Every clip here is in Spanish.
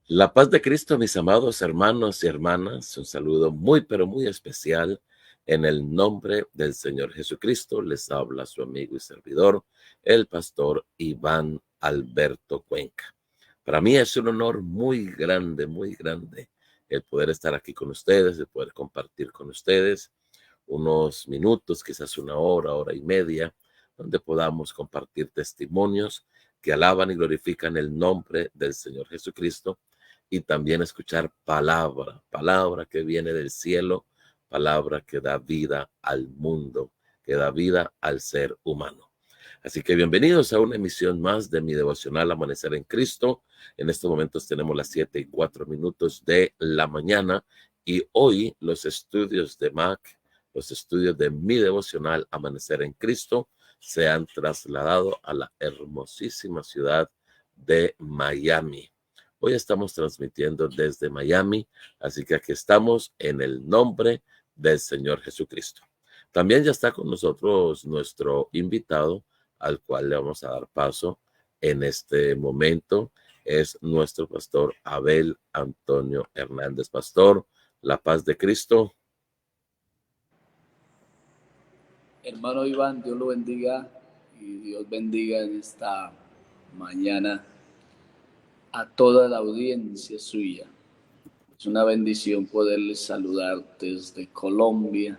La paz de Cristo, mis amados hermanos y hermanas, un saludo muy, pero muy especial en el nombre del Señor Jesucristo. Les habla su amigo y servidor, el pastor Iván Alberto Cuenca. Para mí es un honor muy grande el poder estar aquí con ustedes, el poder compartir con ustedes unos minutos, quizás una hora, hora y media, donde podamos compartir testimonios que alaban y glorifican el nombre del Señor Jesucristo y también escuchar palabra que viene del cielo, palabra que da vida al mundo, que da vida al ser humano. Así que bienvenidos a una emisión más de mi devocional Amanecer en Cristo. En estos momentos tenemos las 7:04 de la mañana y hoy los estudios de MAC, los estudios de mi devocional Amanecer en Cristo, se han trasladado a la hermosísima ciudad de Miami. Hoy estamos transmitiendo desde Miami, así que aquí estamos en el nombre del Señor Jesucristo. También ya está con nosotros nuestro invitado, al cual le vamos a dar paso en este momento. Es nuestro pastor Abel Antonio Hernández. Pastor, la paz de Cristo. Hermano Iván, Dios lo bendiga y Dios bendiga en esta mañana a toda la audiencia suya. Es una bendición poderles saludar desde Colombia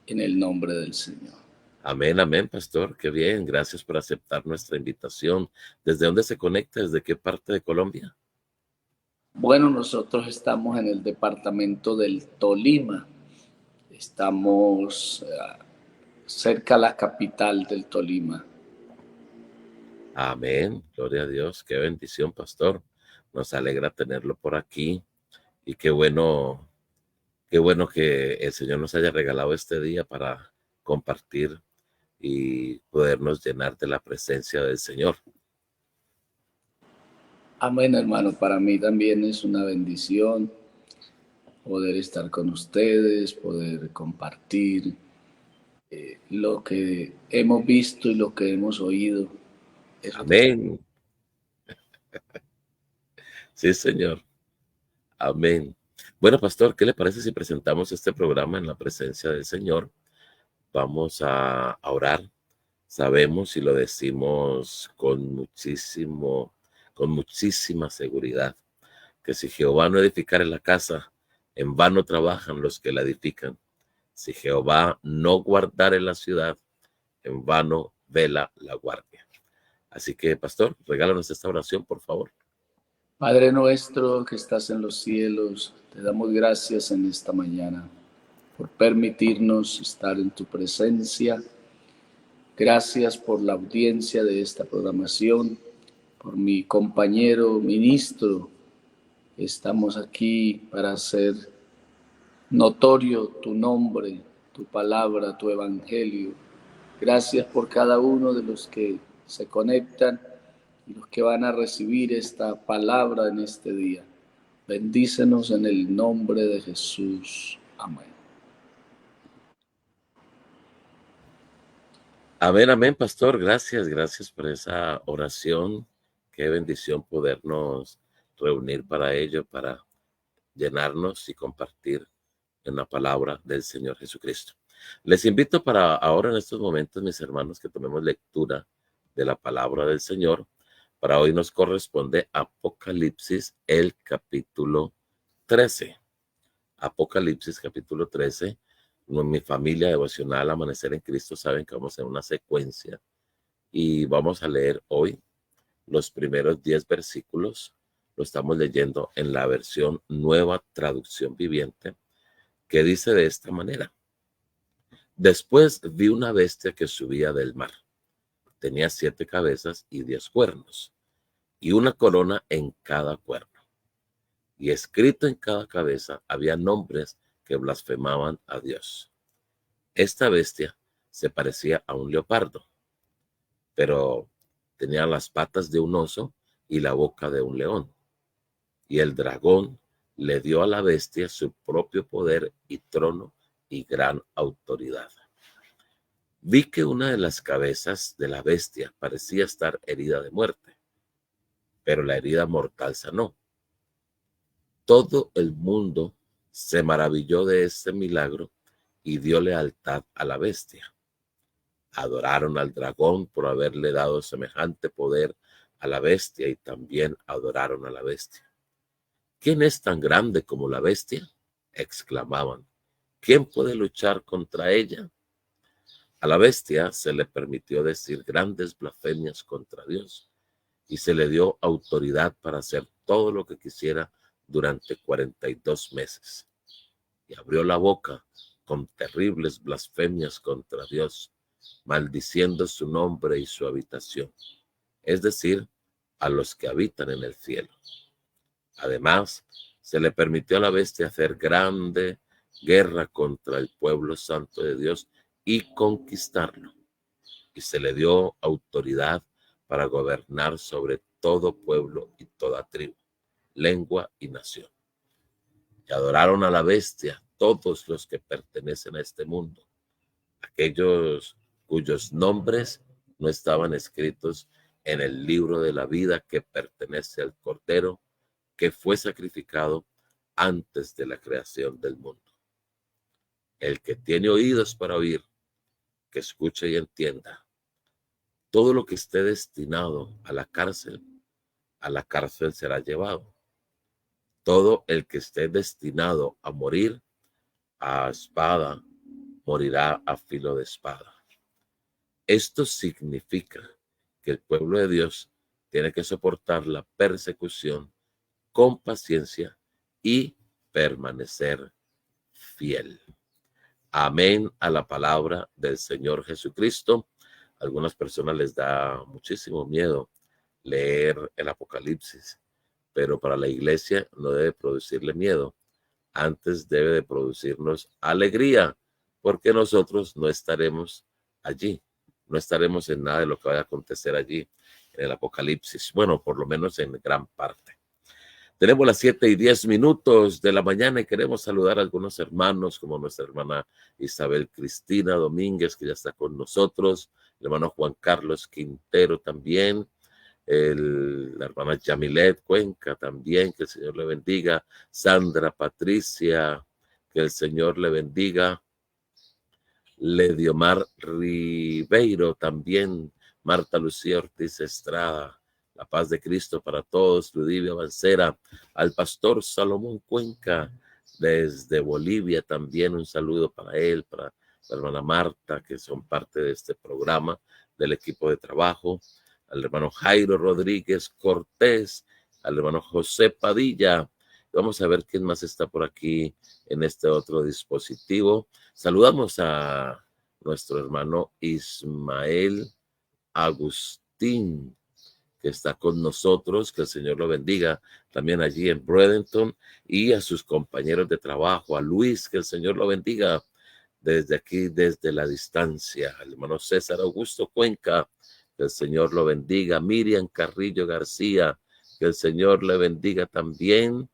en el nombre del Señor. Amén, amén, pastor. Qué bien. Gracias por aceptar nuestra invitación. ¿Desde dónde se conecta? ¿Desde qué parte de Colombia? Bueno, nosotros estamos en el departamento del Tolima. Estamos cerca a la capital del Tolima. Amén. Gloria a Dios. Qué bendición, pastor. Nos alegra tenerlo por aquí y qué bueno que el Señor nos haya regalado este día para compartir y podernos llenar de la presencia del Señor. Amén, hermano. Para mí también es una bendición poder estar con ustedes, poder compartir lo que hemos visto y lo que hemos oído. Eso Amén. Sí, Señor. Amén. Bueno, pastor, ¿qué le parece si presentamos este programa en la presencia del Señor? Vamos a orar. Sabemos y lo decimos con muchísima seguridad, que si Jehová no edificare la casa, en vano trabajan los que la edifican. Si Jehová no guardare la ciudad, en vano vela la guardia. Así que, pastor, regálanos esta oración, por favor. Padre nuestro que estás en los cielos, te damos gracias en esta mañana por permitirnos estar en tu presencia. Gracias por la audiencia de esta programación, por mi compañero ministro. Estamos aquí para hacer notorio tu nombre, tu palabra, tu evangelio. Gracias por cada uno de los que se conectan y los que van a recibir esta palabra en este día. Bendícenos en el nombre de Jesús. Amén. Amén, amén, pastor. Gracias por esa oración. Qué bendición podernos reunir para ello, para llenarnos y compartir en la palabra del Señor Jesucristo. Les invito para ahora en estos momentos, mis hermanos, que tomemos lectura de la palabra del Señor. Para hoy nos corresponde Apocalipsis, el capítulo 13. Apocalipsis, capítulo 13. Mi familia devocional Amanecer en Cristo saben que vamos a hacer una secuencia y vamos a leer hoy los primeros 10 versículos. Lo estamos leyendo en la versión Nueva Traducción Viviente, que dice de esta manera: después vi una bestia que subía del mar. Tenía 7 cabezas y 10 cuernos, y una corona en cada cuerno. Y escrito en cada cabeza había nombres que blasfemaban a Dios. Esta bestia se parecía a un leopardo, pero tenía las patas de un oso y la boca de un león. Y el dragón le dio a la bestia su propio poder y trono y gran autoridad. Vi que una de las cabezas de la bestia parecía estar herida de muerte, pero la herida mortal sanó. Todo el mundo se maravilló de este milagro y dio lealtad a la bestia. Adoraron al dragón por haberle dado semejante poder a la bestia y también adoraron a la bestia. ¿Quién es tan grande como la bestia?, exclamaban. ¿Quién puede luchar contra ella? A la bestia se le permitió decir grandes blasfemias contra Dios y se le dio autoridad para hacer todo lo que quisiera durante 42 meses. Y abrió la boca con terribles blasfemias contra Dios, maldiciendo su nombre y su habitación, es decir, a los que habitan en el cielo. Además, se le permitió a la bestia hacer grande guerra contra el pueblo santo de Dios y conquistarlo. Y se le dio autoridad para gobernar sobre todo pueblo y toda tribu, lengua y nación. Y adoraron a la bestia todos los que pertenecen a este mundo, aquellos cuyos nombres no estaban escritos en el libro de la vida que pertenece al Cordero, que fue sacrificado antes de la creación del mundo. El que tiene oídos para oír, que escuche y entienda. Todo lo que esté destinado a la cárcel será llevado. Todo el que esté destinado a morir a espada, morirá a filo de espada. Esto significa que el pueblo de Dios tiene que soportar la persecución con paciencia y permanecer fiel. Amén a la palabra del Señor Jesucristo. A algunas personas les da muchísimo miedo leer el Apocalipsis, pero para la iglesia no debe producirle miedo. Antes debe de producirnos alegría, porque nosotros no estaremos allí, no estaremos en nada de lo que vaya a acontecer allí en el Apocalipsis. Bueno, por lo menos en gran parte. Tenemos las 7:10 de la mañana y queremos saludar a algunos hermanos, como nuestra hermana Isabel Cristina Domínguez, que ya está con nosotros, el hermano Juan Carlos Quintero también, la hermana Yamilet Cuenca también, que el Señor le bendiga, Sandra Patricia, que el Señor le bendiga, Lediomar Ribeiro también, Marta Lucía Ortiz Estrada, la paz de Cristo para todos, Ludivia Bancera, al pastor Salomón Cuenca, desde Bolivia también un saludo para él, para la hermana Marta, que son parte de este programa, del equipo de trabajo, al hermano Jairo Rodríguez Cortés, al hermano José Padilla. Vamos a ver quién más está por aquí en este otro dispositivo. Saludamos a nuestro hermano Ismael Agustín, que está con nosotros, que el Señor lo bendiga también allí en Bradenton, y a sus compañeros de trabajo, a Luis, que el Señor lo bendiga desde aquí, desde la distancia, al hermano César Augusto Cuenca, que el Señor lo bendiga, Miriam Carrillo García, que el Señor le bendiga también.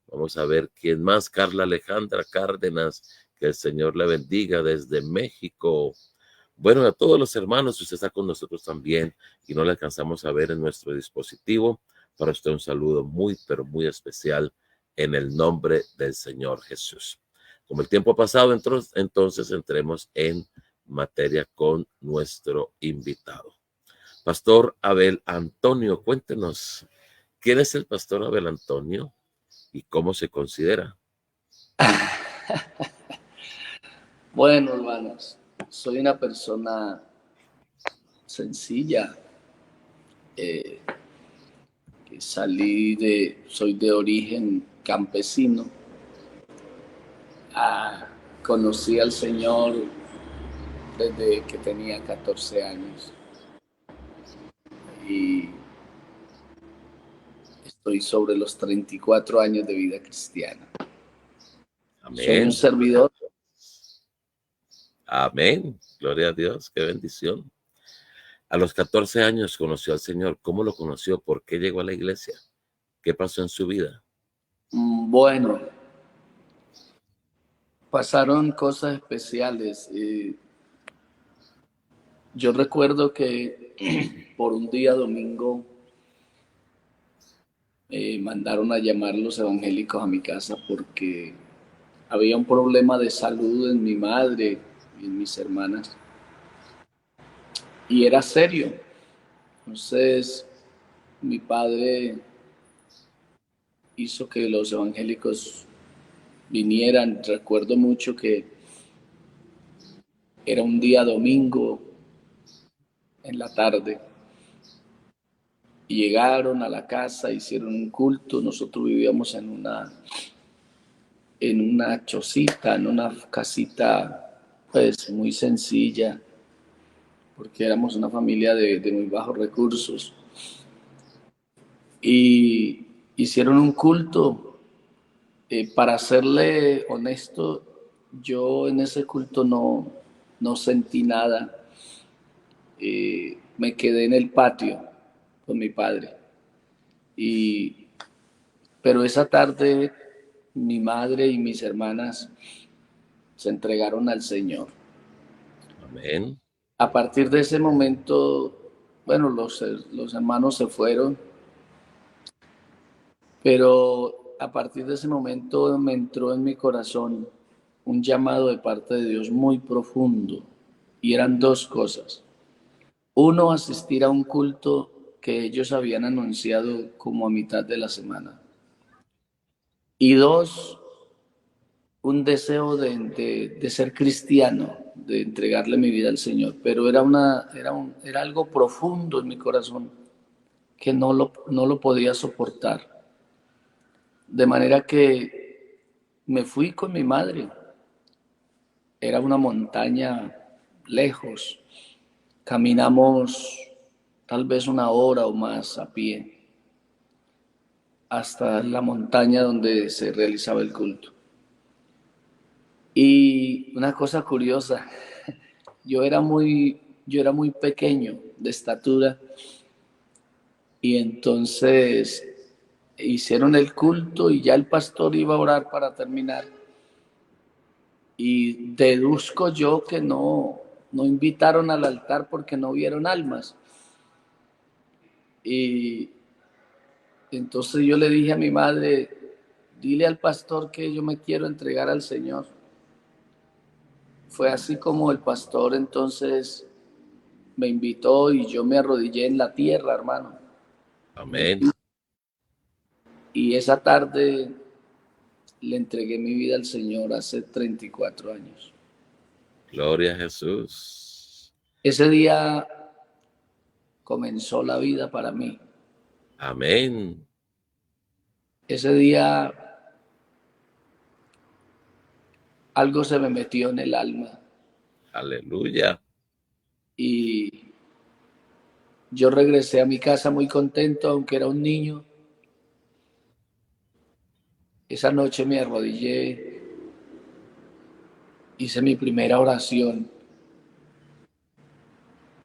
Vamos a ver quién más, Carla Alejandra Cárdenas, que el Señor le bendiga desde México. Bueno, a todos los hermanos, usted está con nosotros también y no le alcanzamos a ver en nuestro dispositivo. Para usted un saludo muy, pero muy especial en el nombre del Señor Jesús. Como el tiempo ha pasado, entonces entremos en materia con nuestro invitado. Pastor Abel Antonio, cuéntenos, ¿quién es el pastor Abel Antonio y cómo se considera? Bueno, hermanos, soy una persona sencilla, que soy de origen campesino. Conocí al Señor desde que tenía 14 años y estoy sobre los 34 años de vida cristiana. Amén. Soy un servidor. Amén. Gloria a Dios. Qué bendición. A los 14 años conoció al Señor. ¿Cómo lo conoció? ¿Por qué llegó a la iglesia? ¿Qué pasó en su vida? Bueno, pasaron cosas especiales. Yo recuerdo que por un día domingo mandaron a llamar los evangélicos a mi casa porque había un problema de salud en mi madre y en mis hermanas y era serio. Entonces mi padre hizo que los evangélicos vinieran. Recuerdo mucho que era un día domingo en la tarde y llegaron a la casa, hicieron un culto. Nosotros vivíamos en una chocita, en una casita pues muy sencilla, porque éramos una familia de muy bajos recursos. Y hicieron un culto. Para serle honesto, yo en ese culto no sentí nada. Me quedé en el patio con mi padre. Y, pero esa tarde mi madre y mis hermanas se entregaron al Señor. Amén. A partir de ese momento, bueno, los hermanos se fueron, pero a partir de ese momento me entró en mi corazón un llamado de parte de Dios muy profundo. Y eran dos cosas. Uno, asistir a un culto que ellos habían anunciado como a mitad de la semana. Y dos, un deseo de ser cristiano, de entregarle mi vida al Señor. Pero era algo profundo en mi corazón que no lo podía soportar. De manera que me fui con mi madre. Era una montaña lejos. Caminamos tal vez una hora o más a pie hasta la montaña donde se realizaba el culto. Y una cosa curiosa, yo era muy pequeño de estatura y entonces hicieron el culto y ya el pastor iba a orar para terminar. Y deduzco yo que no invitaron al altar porque no vieron almas. Y entonces yo le dije a mi madre, dile al pastor que yo me quiero entregar al Señor. Fue así como el pastor entonces me invitó y yo me arrodillé en la tierra, hermano. Amén. Y esa tarde le entregué mi vida al Señor hace 34 años. Gloria a Jesús. Ese día comenzó la vida para mí. Amén. Ese día algo se me metió en el alma Aleluya. y yo regresé a mi casa muy contento, aunque era un niño. Esa noche me arrodillé, hice mi primera oración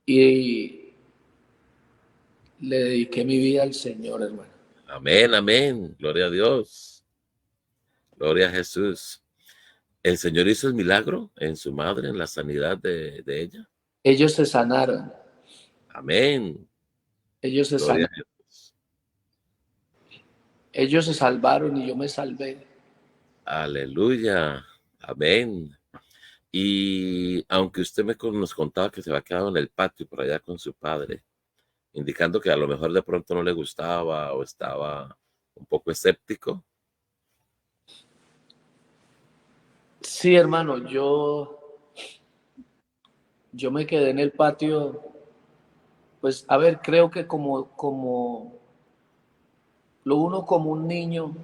y le dediqué mi vida al Señor, hermano. Amén, amén. Gloria a Dios. Gloria a Jesús. ¿El Señor hizo el milagro en su madre, en la sanidad de ella? Ellos se sanaron, Amén. ellos se Gloria sanaron, a Jesús. ellos se salvaron y yo me salvé. Aleluya. Amén. Y aunque usted nos contaba que se había quedado en el patio por allá con su padre, indicando que a lo mejor de pronto no le gustaba o estaba un poco escéptico. Sí, hermano, yo me quedé en el patio, pues a ver, creo que como lo uno como un niño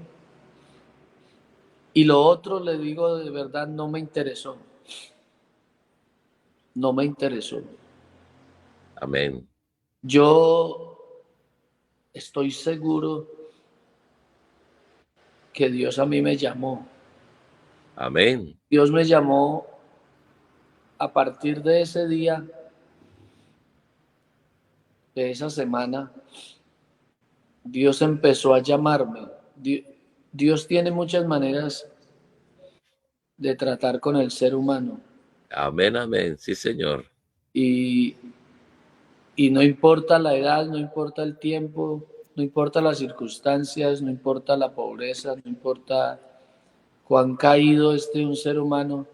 y lo otro, le digo de verdad, no me interesó, no me interesó. Amén. Yo estoy seguro que Dios a mí me llamó. Amén. Dios me llamó a partir de ese día, de esa semana. Dios empezó a llamarme. Dios tiene muchas maneras de tratar con el ser humano Amén, amén. Sí, Señor. y, y no importa la edad, no importa el tiempo, no importa las circunstancias, no importa la pobreza, no importa cuán caído esté un ser humano,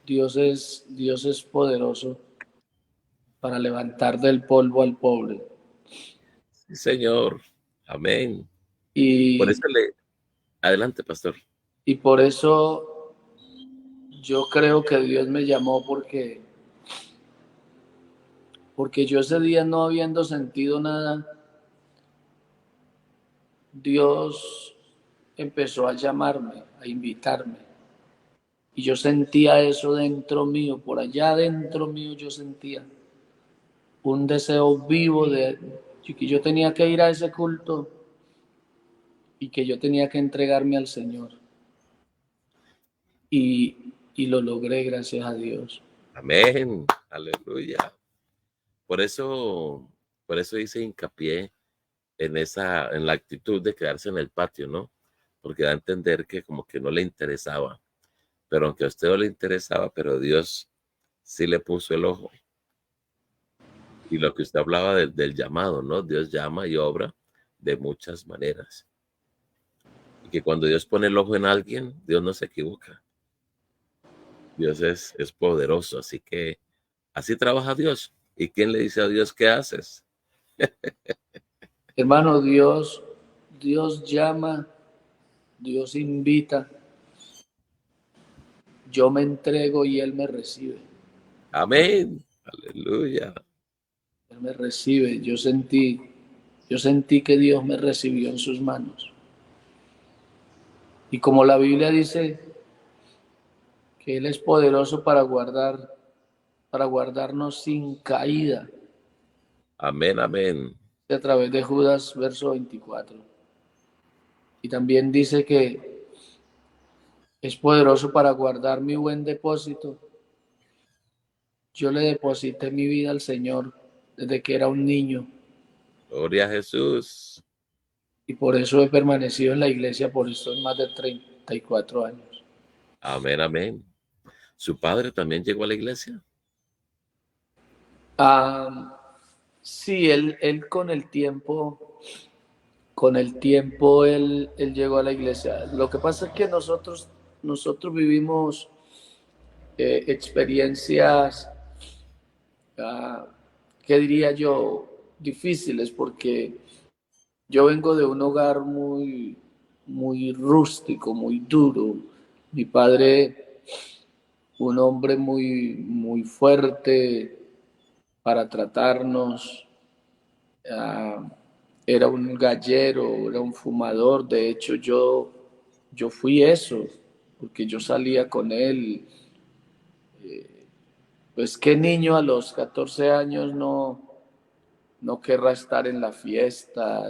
Dios es poderoso para levantar del polvo al pobre. Sí, Señor. Amén. Por eso Y, adelante, pastor. y por eso yo creo que Dios me llamó porque yo ese día no habiendo sentido nada, Dios empezó a llamarme, a invitarme. Y yo sentía eso dentro mío, por allá dentro mío yo sentía un deseo vivo de que yo tenía que ir a ese culto y que yo tenía que entregarme al Señor. Y lo logré, gracias a Dios. Amén. Aleluya. Por eso, por eso hice hincapié en la actitud de quedarse en el patio, ¿no? Porque da a entender que como que no le interesaba. Pero aunque a usted no le interesaba, pero Dios sí le puso el ojo. Y lo que usted hablaba del llamado, ¿no? Dios llama y obra de muchas maneras. Y que cuando Dios pone el ojo en alguien, Dios no se equivoca. Dios es poderoso, así que así trabaja Dios. ¿Y quién le dice a Dios qué haces? Hermano, Dios llama, Dios invita, yo me entrego y Él me recibe. Amén. Aleluya. Él me recibe. Yo sentí que Dios me recibió en sus manos. Y como la Biblia dice que Él es poderoso para guardarnos sin caída, Amén, amén. a través de Judas, verso 24. Y también dice que es poderoso para guardar mi buen depósito. Yo le deposité mi vida al Señor desde que era un niño Gloria a Jesús. y por eso he permanecido en la iglesia por estos más de 34 años. Amén, amén. ¿Su padre también llegó a la iglesia? Sí, él con el tiempo él llegó a la iglesia. Lo que pasa es que nosotros vivimos experiencias, ah, ¿qué diría yo? Difíciles, porque yo vengo de un hogar muy rústico, muy duro. Mi padre, un hombre muy fuerte para tratarnos, ah, era un gallero, era un fumador. De hecho, yo fui eso, porque yo salía con él. Pues qué niño a los 14 años no querrá estar en la fiesta,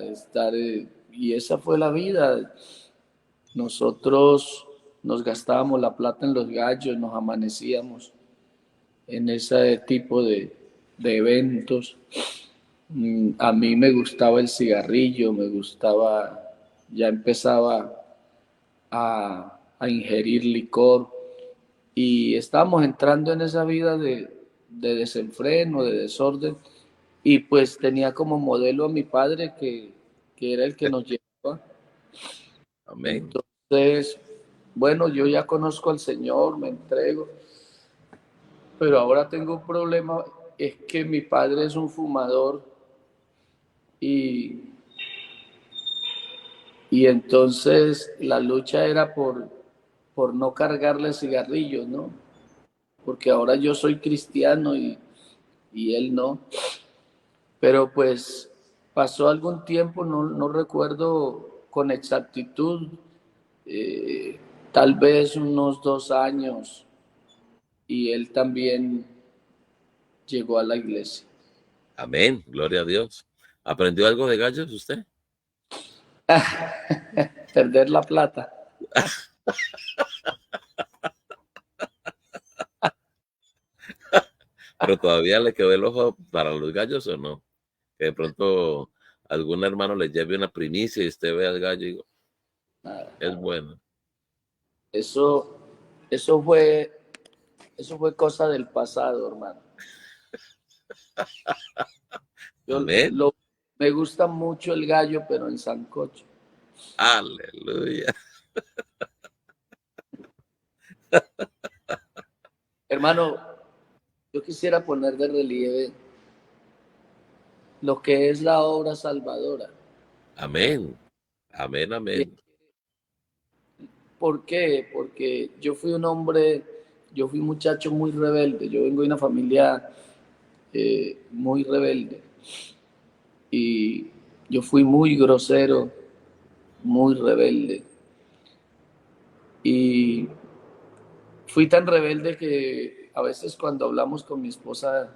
y esa fue la vida. Nosotros nos gastábamos la plata en los gallos, nos amanecíamos en ese tipo de eventos. A mí me gustaba el cigarrillo, ya empezaba a ingerir licor y estábamos entrando en esa vida de desenfreno, de desorden, y pues tenía como modelo a mi padre que era el que nos llevaba. Amén. Entonces, bueno, yo ya conozco al Señor, me entrego, pero ahora tengo un problema, es que mi padre es un fumador y, y entonces la lucha era por no cargarle cigarrillos, ¿no? Porque ahora yo soy cristiano y él no. Pero pues pasó algún tiempo, no recuerdo con exactitud, eh, tal vez unos 2 años, y él también llegó a la iglesia. Amén. Gloria a Dios. ¿Aprendió algo de gallos usted? Perder la plata. Pero todavía le quedó el ojo para los gallos o no? Que de pronto algún hermano le lleve una primicia y usted ve al gallo y digo, es bueno. Eso, eso fue, eso fue cosa del pasado, hermano. Yo Amén. Me gusta mucho el gallo, pero en sancocho. Aleluya. Hermano, yo quisiera poner de relieve lo que es la obra salvadora. Amén. Amén, amén. ¿Por qué? Porque yo fui un hombre, yo fui un muchacho muy rebelde. Yo vengo de una familia muy rebelde. Y yo fui muy grosero, muy rebelde. Y fui tan rebelde que a veces cuando hablamos con mi esposa,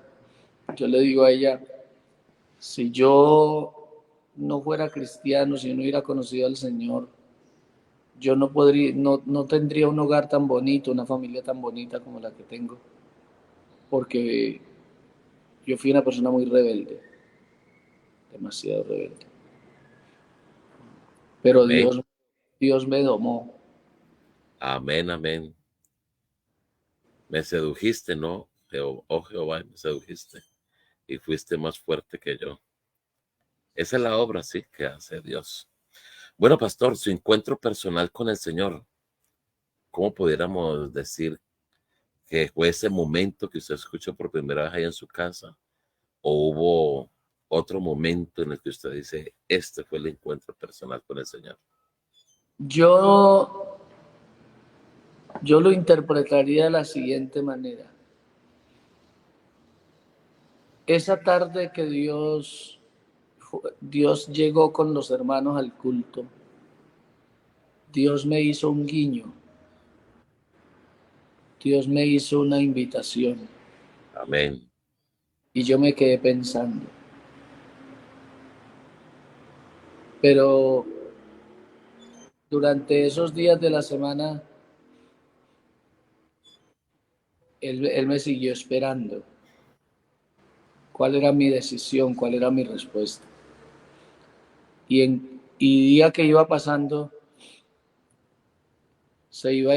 yo le digo a ella, si yo no fuera cristiano, si yo no hubiera conocido al Señor, yo no podría, no tendría un hogar tan bonito, una familia tan bonita como la que tengo, porque yo fui una persona muy rebelde, demasiado rebelde. Pero Amén. Dios me domó. Amén, amén. Me sedujiste, ¿no? Oh Jehová, me sedujiste y fuiste más fuerte que yo. Esa es la obra, sí, que hace Dios. Bueno, pastor, su encuentro personal con el Señor, ¿cómo pudiéramos decir que fue ese momento que usted escuchó por primera vez ahí en su casa? ¿O hubo otro momento en el que usted dice, este fue el encuentro personal con el Señor? Yo, yo lo interpretaría de la siguiente manera. Esa tarde que Dios llegó con los hermanos al culto, Dios me hizo un guiño, Dios me hizo una invitación Amén. y yo me quedé pensando, pero durante esos días de la semana, él me siguió esperando. ¿Cuál era mi decisión? ¿Cuál era mi respuesta? Y día que iba pasando, se iba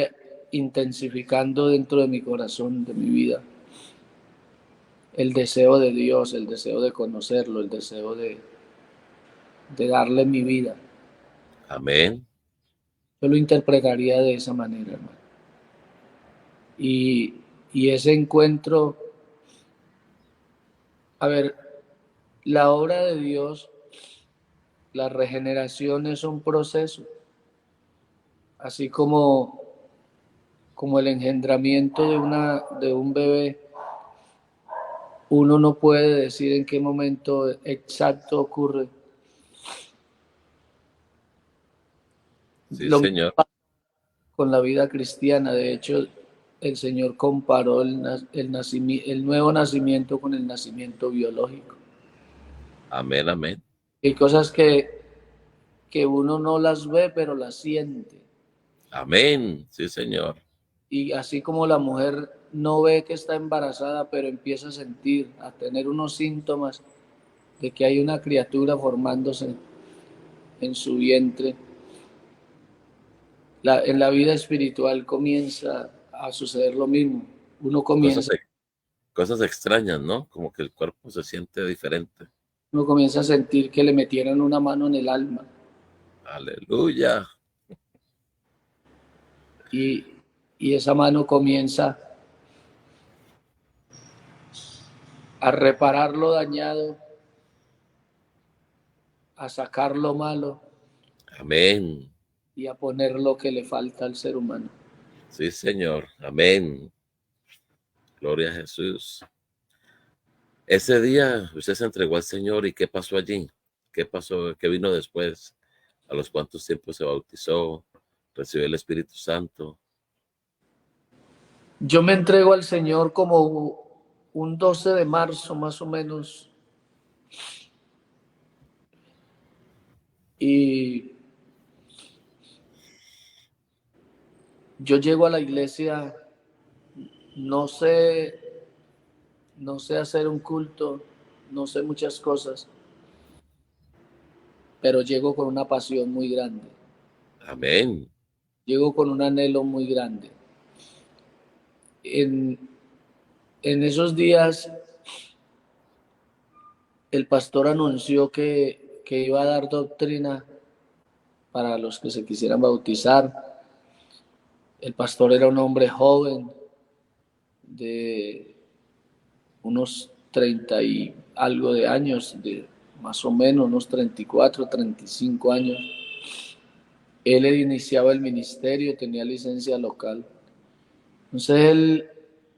intensificando dentro de mi corazón, de mi vida, el deseo de Dios, el deseo de conocerlo, el deseo de darle mi vida. Amén. Yo lo interpretaría de esa manera, hermano. Y, y ese encuentro, a ver, la obra de Dios, la regeneración es un proceso, así como el engendramiento de un bebé. Uno no puede decir en qué momento exacto ocurre. Sí, Lo mismo Señor. con la vida cristiana. De hecho, el Señor comparó el nuevo nacimiento con el nacimiento biológico. Amén, amén. Hay cosas que uno no las ve, pero las siente. Amén. Sí, Señor. Y así como la mujer no ve que está embarazada, pero empieza a sentir, a tener unos síntomas de que hay una criatura formándose en su vientre, en la vida espiritual comienza a suceder lo mismo. Cosas, cosas extrañas, ¿no? Como que el cuerpo se siente diferente. Uno comienza a sentir que le metieron una mano en el alma Aleluya. y, y esa mano comienza a reparar lo dañado, a sacar lo malo Amén. y a poner lo que le falta al ser humano. Sí, Señor. Amén. Gloria a Jesús. Ese día usted se entregó al Señor y ¿qué pasó allí? ¿Qué pasó? ¿Qué vino después? ¿A los cuántos tiempos se bautizó? ¿Recibió el Espíritu Santo? Yo me entrego al Señor como un 12 de marzo más o menos y yo llego a la iglesia, no sé, no sé hacer un culto, no sé muchas cosas, pero llego con una pasión muy grande, Amén. llego con un anhelo muy grande. En, en esos días el pastor anunció que iba a dar doctrina para los que se quisieran bautizar. El pastor era un hombre joven de unos 30 y algo de años, de más o menos unos 34, 35 años. Él iniciaba el ministerio, tenía licencia local. Entonces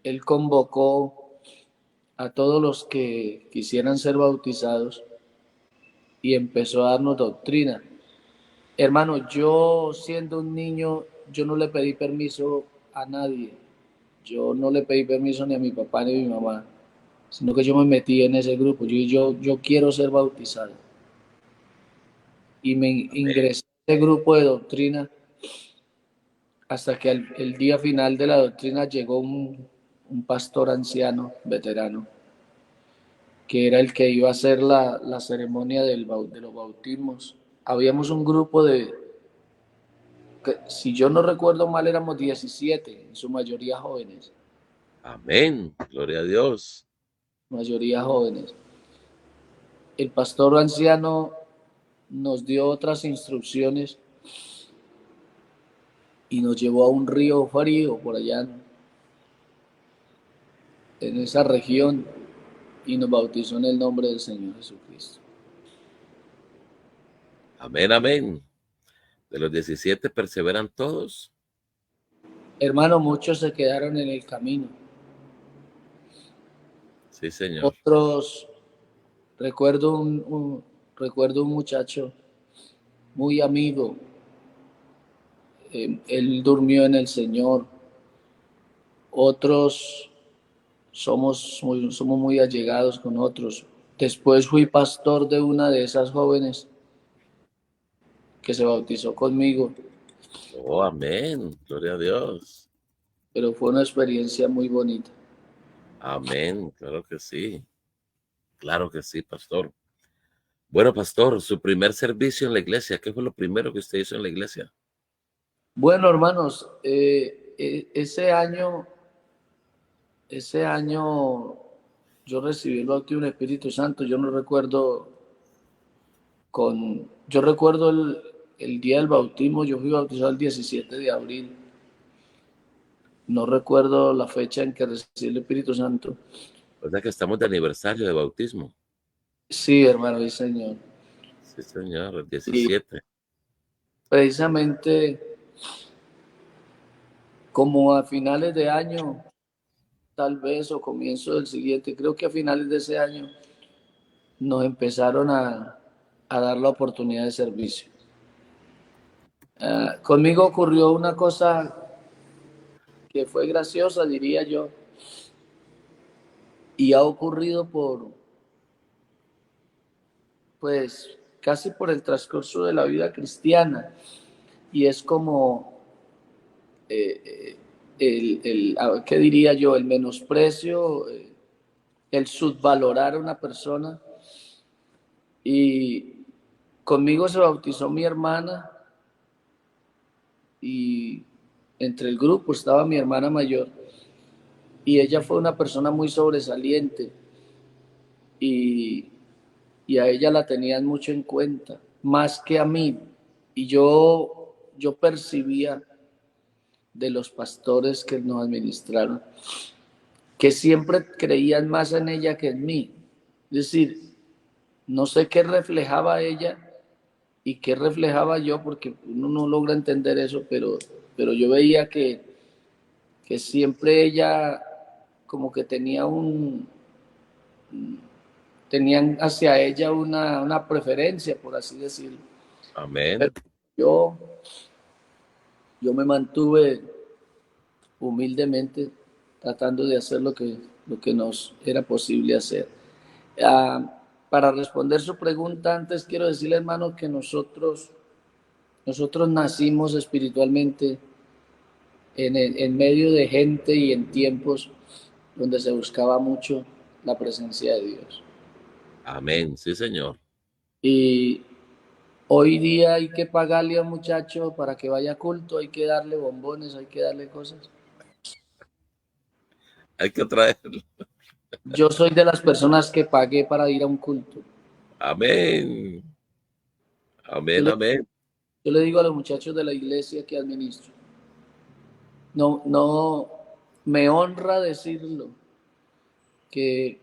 él convocó a todos los que quisieran ser bautizados y empezó a darnos doctrina. Hermano, yo siendo un niño, yo no le pedí permiso a nadie. Yo no le pedí permiso ni a mi papá ni a mi mamá, sino que yo me metí en ese grupo. Yo quiero ser bautizado. Y me ingresé a ese grupo de doctrina hasta que el día final de la doctrina llegó un pastor anciano, veterano, que era el que iba a hacer la ceremonia de los bautismos. Habíamos un grupo que, si yo no recuerdo mal, éramos 17, en su mayoría jóvenes. Amén. Gloria a Dios. Mayoría jóvenes. El pastor anciano nos dio otras instrucciones y nos llevó a un río frío por allá en esa región y nos bautizó en el nombre del Señor Jesucristo. Amén, amén. De los 17 perseveran todos. Hermano, muchos se quedaron en el camino. Sí, Señor. Otros, recuerdo un muchacho muy amigo. Él durmió en el Señor. Otros somos muy allegados con otros. Después fui pastor de una de esas jóvenes que se bautizó conmigo, Oh, amén. Gloria a Dios. pero fue una experiencia muy bonita. Amén. Claro que sí. Claro que sí, pastor. Bueno, pastor, su primer servicio en la iglesia, ¿qué fue lo primero que usted hizo en la iglesia? Bueno, hermanos, ese año yo recibí el bautismo del Espíritu Santo. Yo no recuerdo yo recuerdo el día del bautismo. Yo fui bautizado el 17 de abril. No recuerdo la fecha en que recibí el Espíritu Santo. O sea que estamos de aniversario de bautismo. Sí, hermano, sí, señor. Sí, señor, el Y 17. precisamente como a finales de año, tal vez, o comienzo del siguiente, creo que a finales de ese año, nos empezaron a dar la oportunidad de servicio. Conmigo ocurrió una cosa que fue graciosa, diría yo, y ha ocurrido pues, casi por el transcurso de la vida cristiana, y es como, ¿qué diría yo? El menosprecio, el subvalorar a una persona. Y conmigo se bautizó mi hermana y entre el grupo estaba mi hermana mayor y ella fue una persona muy sobresaliente y, y a ella la tenían mucho en cuenta, más que a mí. Y yo percibía de los pastores que nos administraron que siempre creían más en ella que en mí. Es decir, no sé qué reflejaba ella y qué reflejaba yo, porque uno no logra entender eso, pero yo veía que siempre ella como que tenían hacia ella una preferencia, por así decirlo. Pero Amén. yo, yo me mantuve humildemente tratando de hacer lo que nos era posible hacer. Para responder su pregunta, antes quiero decirle, hermano, que nosotros nacimos espiritualmente en medio de gente y en tiempos donde se buscaba mucho la presencia de Dios. Amén. Sí, señor. Y hoy día hay que pagarle a un muchacho para que vaya a culto, hay que darle bombones, hay que darle cosas. Hay que traerlo. Yo soy de las personas que pagué para ir a un culto. Amén. Yo Amén, le, amén. yo le digo a los muchachos de la iglesia que administro, no, no, me honra decirlo, que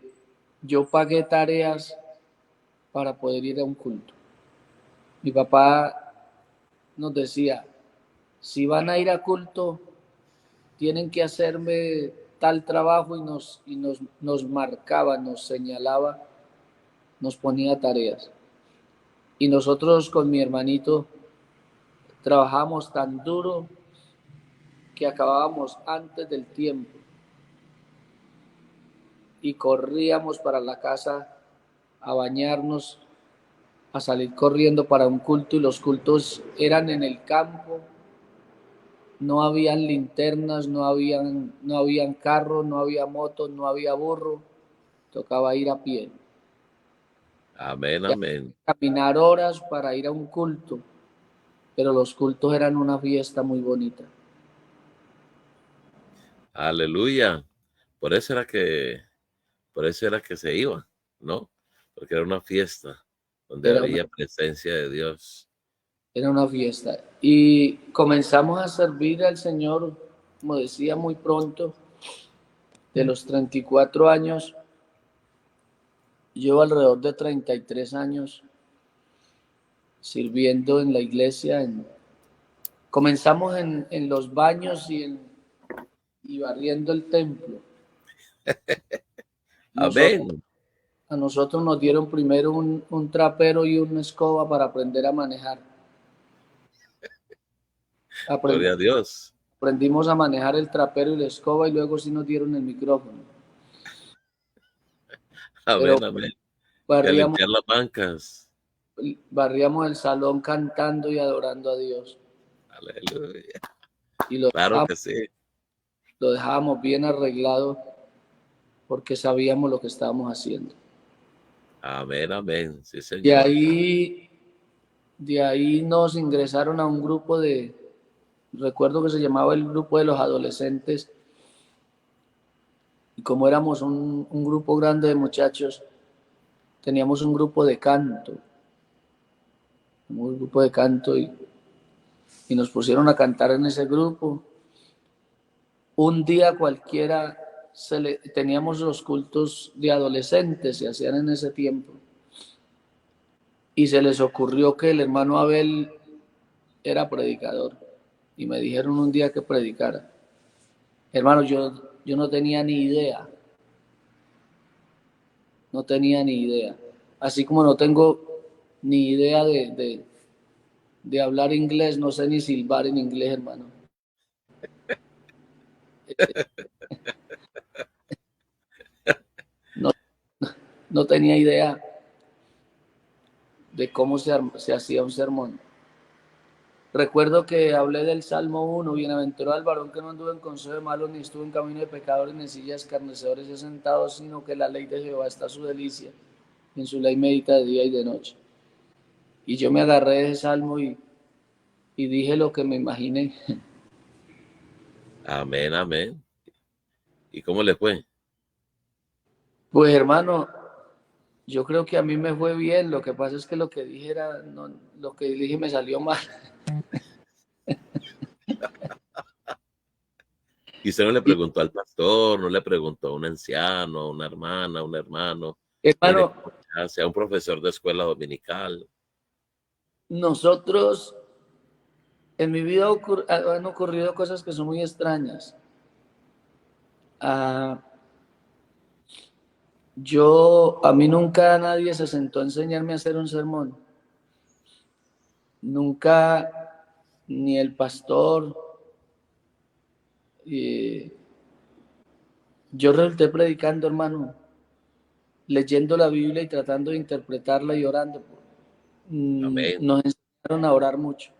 yo pagué tareas para poder ir a un culto. Mi papá nos decía, si van a ir a culto, tienen que hacerme tal trabajo y nos marcaba, nos señalaba, nos ponía tareas. Y nosotros con mi hermanito trabajamos tan duro que acabábamos antes del tiempo y corríamos para la casa a bañarnos, a salir corriendo para un culto, y los cultos eran en el campo, no habían linternas, no habían carros, no había motos, no había burro, tocaba ir a pie. Amén, Y amén. caminar horas para ir a un culto, pero los cultos eran una fiesta muy bonita. Aleluya. Por eso era que, por eso era que se iba, ¿no? Porque era una fiesta donde Era una, había presencia de Dios. era una fiesta. Y comenzamos a servir al Señor, como decía, muy pronto. De los 34 años, llevo alrededor de 33 años sirviendo en la iglesia. Comenzamos en los baños y barriendo el templo. Nosotros, Amén. a nosotros nos dieron primero un trapero y una escoba para aprender a manejar. Gloria a Dios. Aprendimos a manejar el trapero y la escoba, y luego sí nos dieron el micrófono. Pero Amén, amén. Y a barríamos, limpiar las bancas. barríamos el salón cantando y adorando a Dios. Aleluya. Y lo Claro dejábamos, que sí. lo dejábamos bien arreglado porque sabíamos lo que estábamos haciendo. Amén, amén. Sí, De Señor. ahí, de ahí nos ingresaron a un grupo recuerdo que se llamaba el grupo de los adolescentes, y como éramos un grupo grande de muchachos, teníamos un grupo de canto y nos pusieron a cantar en ese grupo. Un día cualquiera teníamos los cultos de adolescentes, se hacían en ese tiempo, y se les ocurrió que el hermano Abel era predicador, y me dijeron un día que predicara. Hermano, yo no tenía ni idea, no tenía ni idea. Así como no tengo ni idea de hablar inglés, no sé ni silbar en inglés, hermano. No, no tenía idea de cómo se hacía un sermón. Recuerdo que hablé del Salmo 1: bienaventurado el varón que no anduvo en consejo de malos, ni estuvo en camino de pecadores, ni en silla de escarnecedores es sentado, sino que la ley de Jehová está su delicia, y en su ley medita de día y de noche. Y yo me agarré de ese salmo y dije lo que me imaginé. Amén, amén. ¿Y cómo le fue? Pues hermano, yo creo que a mí me fue bien, lo que pasa es que lo que dije no, lo que dije me salió mal. Y usted no le Y preguntó al pastor, no le preguntó a un anciano, a una hermana, a un hermano, mire, hermano, ¿cómo se hace? A un profesor de escuela dominical. nosotros, en mi vida han ocurrido cosas que son muy extrañas. Ah, a mí nunca nadie se sentó a enseñarme a hacer un sermón. Nunca, ni el pastor. eh, yo resulté predicando, hermano, leyendo la Biblia y tratando de interpretarla y orando. Amén, Nos enseñaron a orar mucho,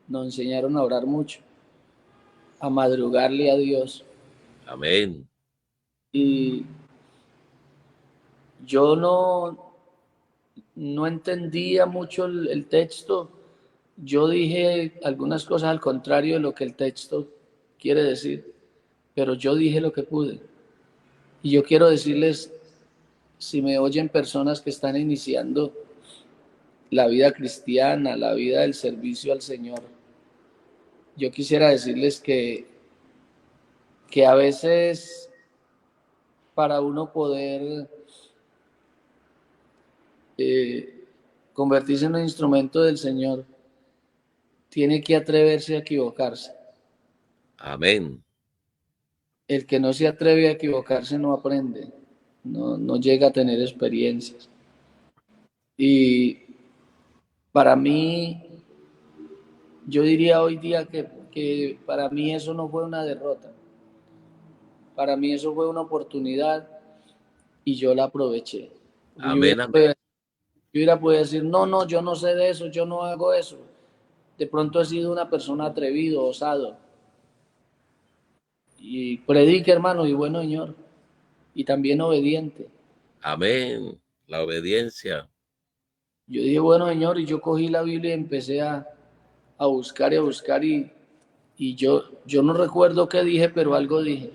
nos enseñaron a orar mucho, a madrugarle a Dios. amén, Y yo no entendía mucho el texto. Yo dije algunas cosas al contrario de lo que el texto quiere decir, pero yo dije lo que pude. Y yo quiero decirles, si me oyen personas que están iniciando la vida cristiana, la vida del servicio al Señor, yo quisiera decirles que a veces para uno poder convertirse en un instrumento del Señor, tiene que atreverse a equivocarse. Amén. El que no se atreve a equivocarse no aprende, no llega a tener experiencias. Y para mí, yo diría hoy día que para mí eso no fue una derrota, para mí eso fue una oportunidad y yo la aproveché. Porque Amén. Amén. yo hubiera podido decir, no, yo no sé de eso, yo no hago eso. De pronto he sido una persona atrevido, osado. Y predique, hermano, y bueno, Señor, y también obediente. Amén. La obediencia. Yo dije, bueno, Señor, y yo cogí la Biblia y empecé a buscar y a buscar y yo no recuerdo qué dije, pero algo dije.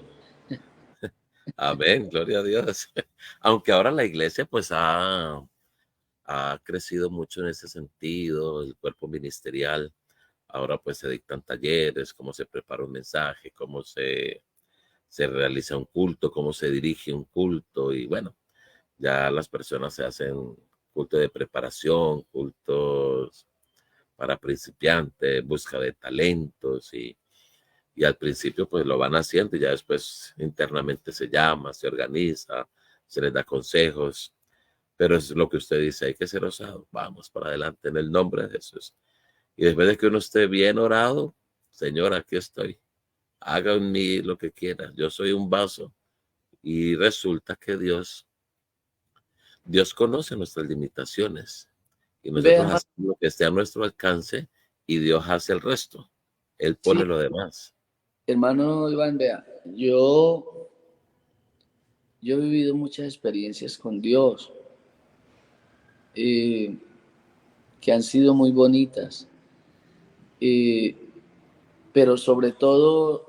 Amén. Gloria a Dios. Aunque ahora la iglesia pues ha crecido mucho en ese sentido, el cuerpo ministerial. Ahora pues se dictan talleres, cómo se prepara un mensaje, cómo se realiza un culto, cómo se dirige un culto y bueno, ya las personas se hacen culto de preparación, cultos para principiantes, busca de talentos y al principio pues lo van haciendo y ya después internamente se llama, se organiza, se les da consejos, pero es lo que usted dice, hay que ser osado, vamos para adelante en el nombre de Jesús. Y después de que uno esté bien orado, Señor, aquí estoy, haga en mí lo que quiera, yo soy un vaso y resulta que Dios conoce nuestras limitaciones y Ve, nosotros hermano, hacemos lo que esté a nuestro alcance y Dios hace el resto. Él sí, pone lo demás. hermano Iván, vea, yo he vivido muchas experiencias con Dios eh, que han sido muy bonitas, eh, pero sobre todo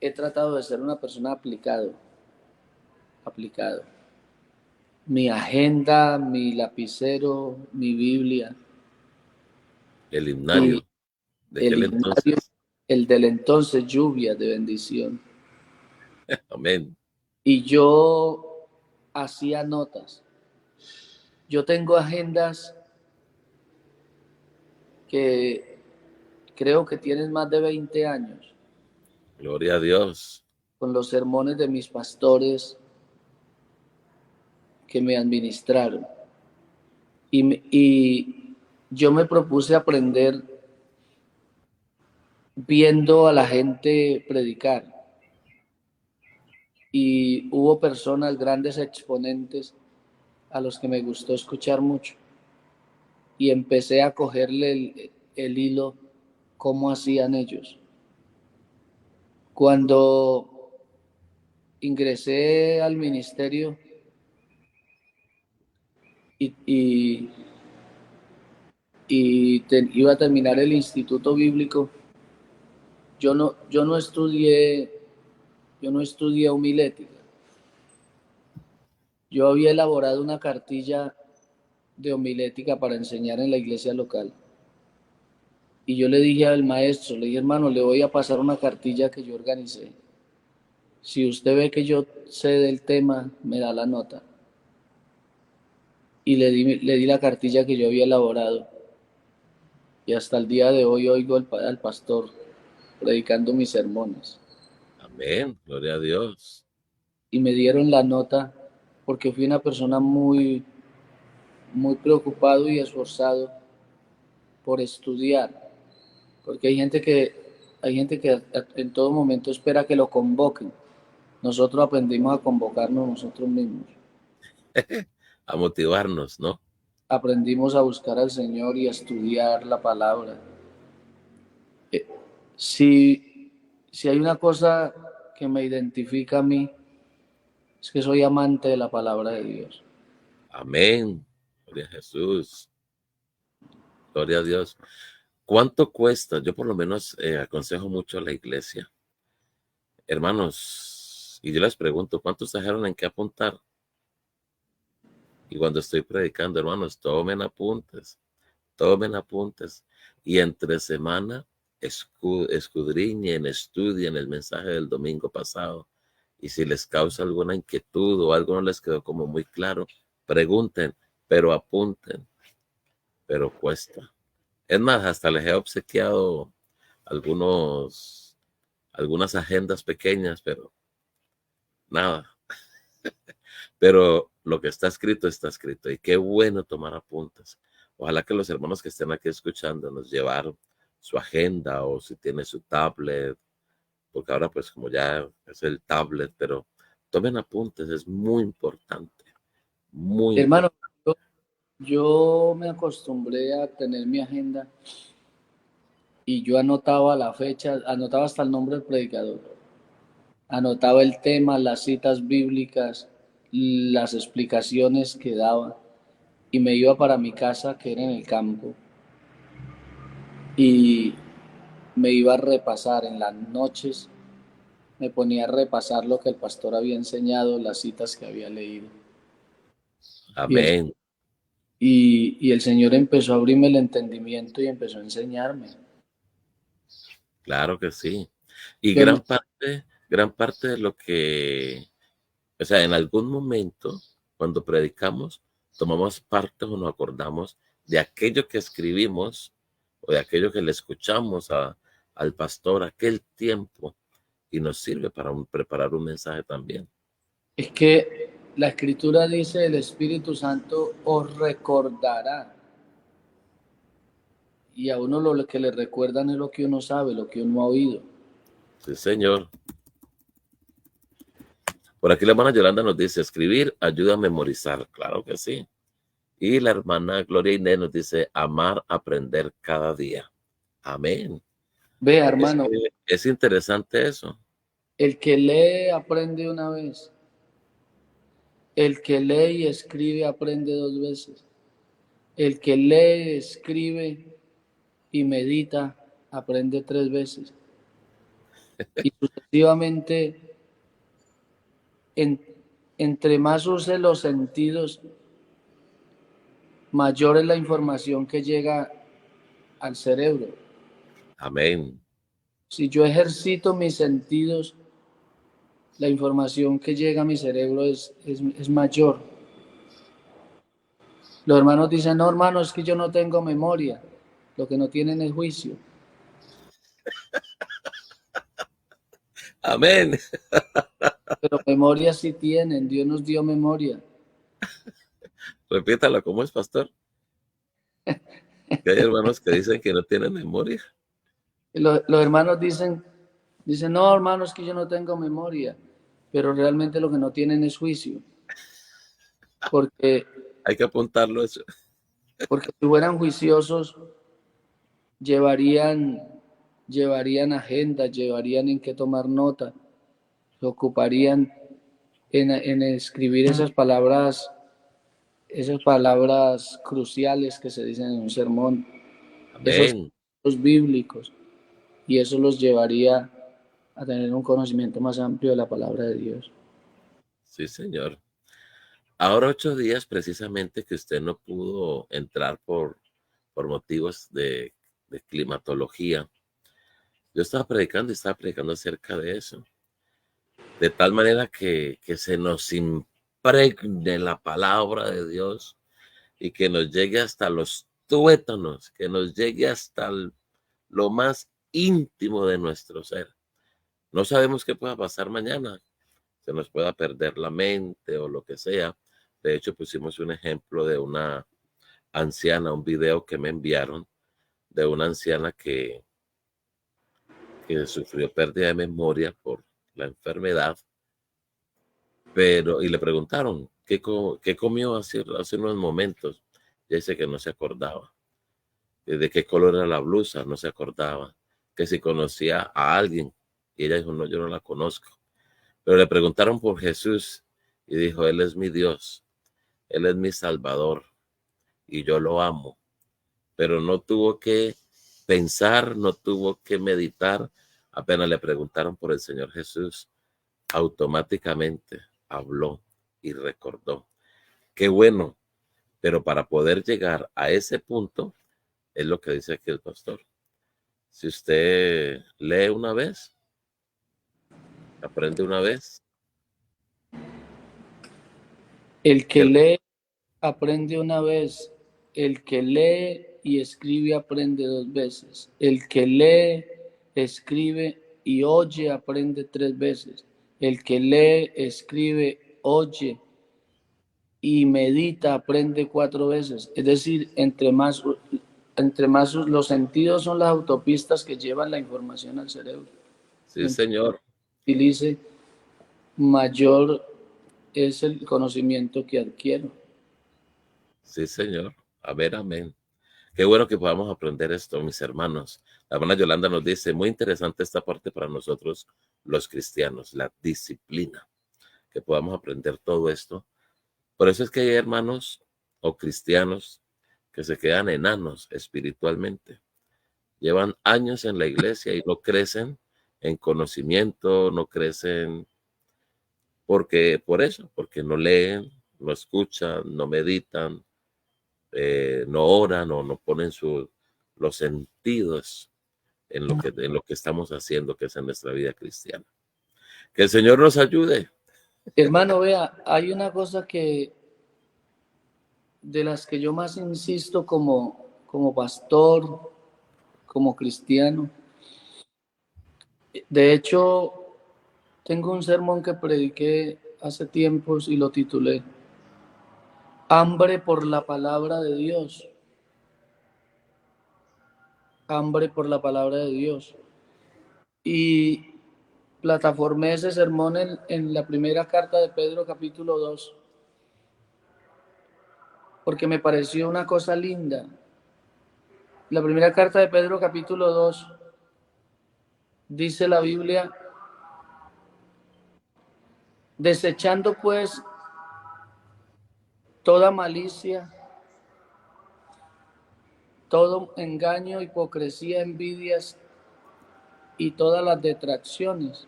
he tratado de ser una persona aplicado. Mi agenda, mi lapicero, mi Biblia, El y himnario de el aquel himnario, entonces. el del entonces lluvia de bendición. Amén. Y yo hacía notas. Yo tengo agendas que creo que tienen más de 20 años, Gloria a Dios. con los sermones de mis pastores que me administraron. Y yo me propuse aprender viendo a la gente predicar. Y hubo personas, grandes exponentes, a los que me gustó escuchar mucho. Y empecé a cogerle el hilo, cómo hacían ellos. Cuando ingresé al ministerio y, y, iba a terminar el instituto bíblico, yo no estudié, yo no estudié homilética. Yo había elaborado una cartilla de homilética para enseñar en la iglesia local. Y yo le dije al maestro, le dije, hermano, le voy a pasar una cartilla que yo organicé. Si usted ve que yo sé del tema, me da la nota. Y le di la cartilla que yo había elaborado. Y hasta el día de hoy oigo al pastor predicando mis sermones. Amén. Gloria a Dios. Y me dieron la nota porque fui una persona muy preocupado y esforzado por estudiar. Porque hay gente que en todo momento espera que lo convoquen. Nosotros aprendimos a convocarnos nosotros mismos. A motivarnos, ¿no? Aprendimos a buscar al Señor y a estudiar la palabra. Eh, Si, si hay una cosa que me identifica a mí, es que soy amante de la palabra de Dios. Amén. Gloria a Jesús. Gloria a Dios. ¿Cuánto cuesta? Yo por lo menos aconsejo mucho a la iglesia. Hermanos, apuntes. Y yo les pregunto, ¿cuántos trajeron en qué apuntar? Y cuando estoy predicando, hermanos, tomen apuntes. Y entre semana escudriñen, estudien el mensaje del domingo pasado. Y si les causa alguna inquietud o algo no les quedó como muy claro, pregunten, pero apunten, pero cuesta. Es más, hasta les he obsequiado algunas agendas pequeñas, pero nada. Pero lo que está escrito, y qué bueno tomar apuntes. Ojalá que los hermanos que estén aquí escuchando nos llevaron su agenda o si tiene su tablet, porque ahora pues como ya es el tablet, pero tomen apuntes, es muy importante, muy Hermano, importante. yo me acostumbré a tener mi agenda y yo anotaba la fecha, anotaba hasta el nombre del predicador, anotaba el tema, las citas bíblicas, las explicaciones que daba y me iba para mi casa que era en el campo y me iba a repasar en las noches, me ponía a repasar lo que el pastor había enseñado, las citas que había leído. Y el, Amén, y el Señor empezó a abrirme el entendimiento y empezó a enseñarme. claro que sí. Y Que gran parte de lo que, o sea, en algún momento, cuando predicamos, tomamos parte o nos acordamos de aquello que escribimos o de aquello que le escuchamos al pastor aquel tiempo y nos sirve para preparar un mensaje también. es que la escritura dice, el Espíritu Santo os recordará. Y a uno lo que le recuerdan es lo que uno sabe, lo que uno ha oído. Sí, señor. Por aquí la hermana Yolanda nos dice, escribir ayuda a memorizar. Claro que sí. Y la hermana Gloria Inés nos dice, amar, aprender cada día. Amén. Vea, Es hermano, que es interesante eso. el que lee aprende una vez. El que lee y escribe aprende dos veces. El que lee, escribe y medita aprende tres veces. Y sucesivamente, en- entre más use los sentidos, mayor es la información que llega al cerebro. Amén. Si yo ejercito mis sentidos, la información que llega a mi cerebro es mayor. Los hermanos dicen, no, hermano, es que yo no tengo memoria. Lo que no tienen es juicio. Amén. Pero memoria sí tienen. Dios nos dio memoria. Repítalo, ¿cómo es, pastor? Que hay hermanos que dicen que no tienen memoria. Los hermanos dicen, no, hermano, es que yo no tengo memoria. Pero realmente lo que no tienen es juicio. Porque, Hay que apuntarlo eso. porque si fueran juiciosos, llevarían, llevarían agenda, llevarían en qué tomar nota, se ocuparían en escribir esas palabras cruciales que se dicen en un sermón, esos Amén. textos bíblicos, y eso los llevaría a tener un conocimiento más amplio de la palabra de Dios. Sí, señor. Ahora 8 días precisamente que usted no pudo entrar por motivos de climatología. Yo estaba predicando acerca de eso. De tal manera que se nos impregne la palabra de Dios y que nos llegue hasta los tuétanos, que nos llegue hasta lo más íntimo de nuestro ser. No sabemos qué pueda pasar mañana, se nos pueda perder la mente o lo que sea. De hecho, pusimos un ejemplo de una anciana, un video que me enviaron de una anciana que sufrió pérdida de memoria por la enfermedad, pero, y le preguntaron, ¿qué comió hace unos momentos? Y dice que no se acordaba. De qué color era la blusa, no se acordaba. Que si conocía a alguien. Y ella dijo, no, yo no la conozco. Pero le preguntaron por Jesús y dijo, Él es mi Dios, Él es mi Salvador y yo lo amo. Pero no tuvo que pensar, no tuvo que meditar. Apenas le preguntaron por el Señor Jesús, automáticamente habló y recordó. Qué bueno, pero para poder llegar a ese punto, es lo que dice aquí el pastor. Si usted lee una vez, aprende una vez. El que lee aprende una vez, el que lee y escribe aprende dos veces, el que lee, escribe y oye aprende tres veces, el que lee, escribe, oye y medita aprende cuatro veces. Es decir, entre más los sentidos son las autopistas que llevan la información al cerebro. Sí, señor. Utilice, mayor es el conocimiento que adquiero. Sí, señor. A ver, amén. Qué bueno que podamos aprender esto, mis hermanos. La hermana Yolanda nos dice, muy interesante esta parte para nosotros, los cristianos, la disciplina, que podamos aprender todo esto. Por eso es que hay hermanos o cristianos que se quedan enanos espiritualmente. Llevan años en la iglesia y no crecen en conocimiento, no crecen porque no leen, no escuchan, no meditan, no oran o no ponen los sentidos en lo que estamos haciendo, que es en nuestra vida cristiana. Que el Señor nos ayude. Hermano, vea, hay una cosa de las que yo más insisto como pastor, como cristiano. De hecho, tengo un sermón que prediqué hace tiempos y lo titulé Hambre por la palabra de Dios. Hambre por la palabra de Dios. Y plataformé ese sermón en la primera carta de Pedro, capítulo 2, porque me pareció una cosa linda. La primera carta de Pedro, capítulo 2, dice la Biblia: desechando pues toda malicia, todo engaño, hipocresía, envidias y todas las detracciones.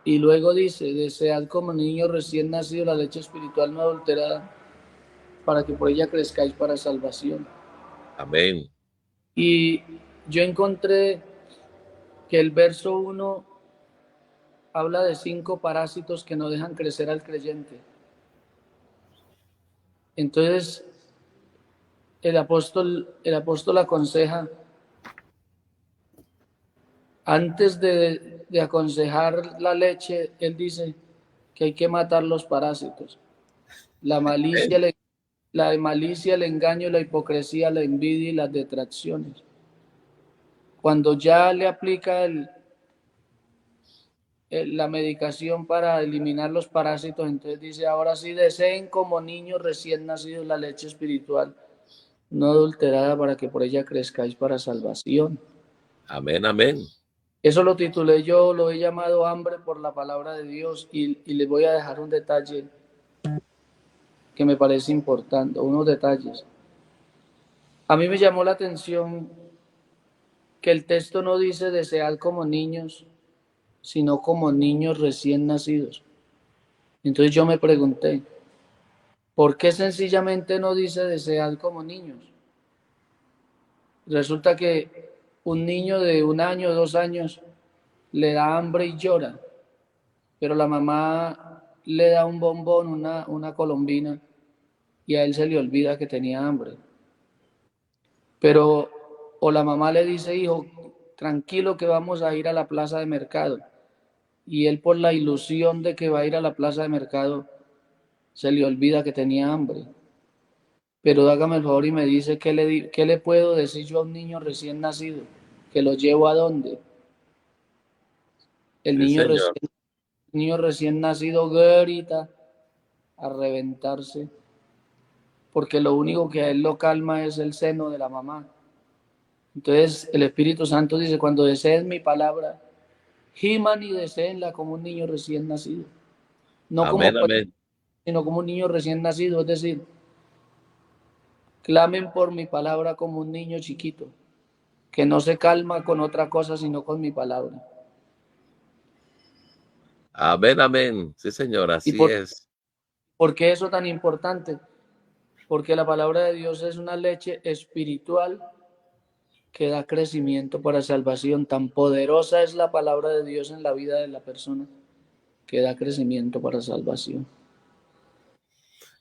Y luego dice, desead como niños recién nacidos la leche espiritual no adulterada, para que por ella crezcáis para salvación. Amén. Y yo encontré que el verso 1 habla de 5 parásitos que no dejan crecer al creyente. Entonces, el apóstol aconseja, antes de aconsejar la leche, él dice que hay que matar los parásitos. La malicia, la malicia, el engaño, la hipocresía, la envidia y las detracciones. Cuando ya le aplica la medicación para eliminar los parásitos, entonces dice, ahora sí deseen como niños recién nacidos la leche espiritual no adulterada, para que por ella crezcáis para salvación. Amén, amén. Eso lo titulé yo, lo he llamado hambre por la palabra de Dios, y les voy a dejar un detalle que me parece importante, unos detalles. A mí me llamó la atención que el texto no dice desead como niños, sino como niños recién nacidos. Entonces yo me pregunté, ¿por qué sencillamente no dice desead como niños? Resulta que un niño de 1 año, 2 años, le da hambre y llora, pero la mamá le da un bombón, una colombina, y a él se le olvida que tenía hambre. Pero, o la mamá le dice, hijo, tranquilo que vamos a ir a la plaza de mercado, y él, por la ilusión de que va a ir a la plaza de mercado, se le olvida que tenía hambre. Pero hágame el favor y me dice, ¿qué le puedo decir yo a un niño recién nacido? ¿Que lo llevo a dónde? El Sí, niño señor. recién, niño recién nacido grita a reventarse, porque lo único que a él lo calma es el seno de la mamá. Entonces el Espíritu Santo dice, cuando deseen mi palabra, giman y deseenla como un niño recién nacido. No como, Amén, amén. sino como un niño recién nacido, es decir, clamen por mi palabra como un niño chiquito, que no se calma con otra cosa, sino con mi palabra. Amén, amén. Sí, señor, ¿Y así es. por qué eso tan importante? Porque la palabra de Dios es una leche espiritual que da crecimiento para salvación. Tan poderosa es la palabra de Dios en la vida de la persona que da crecimiento para salvación.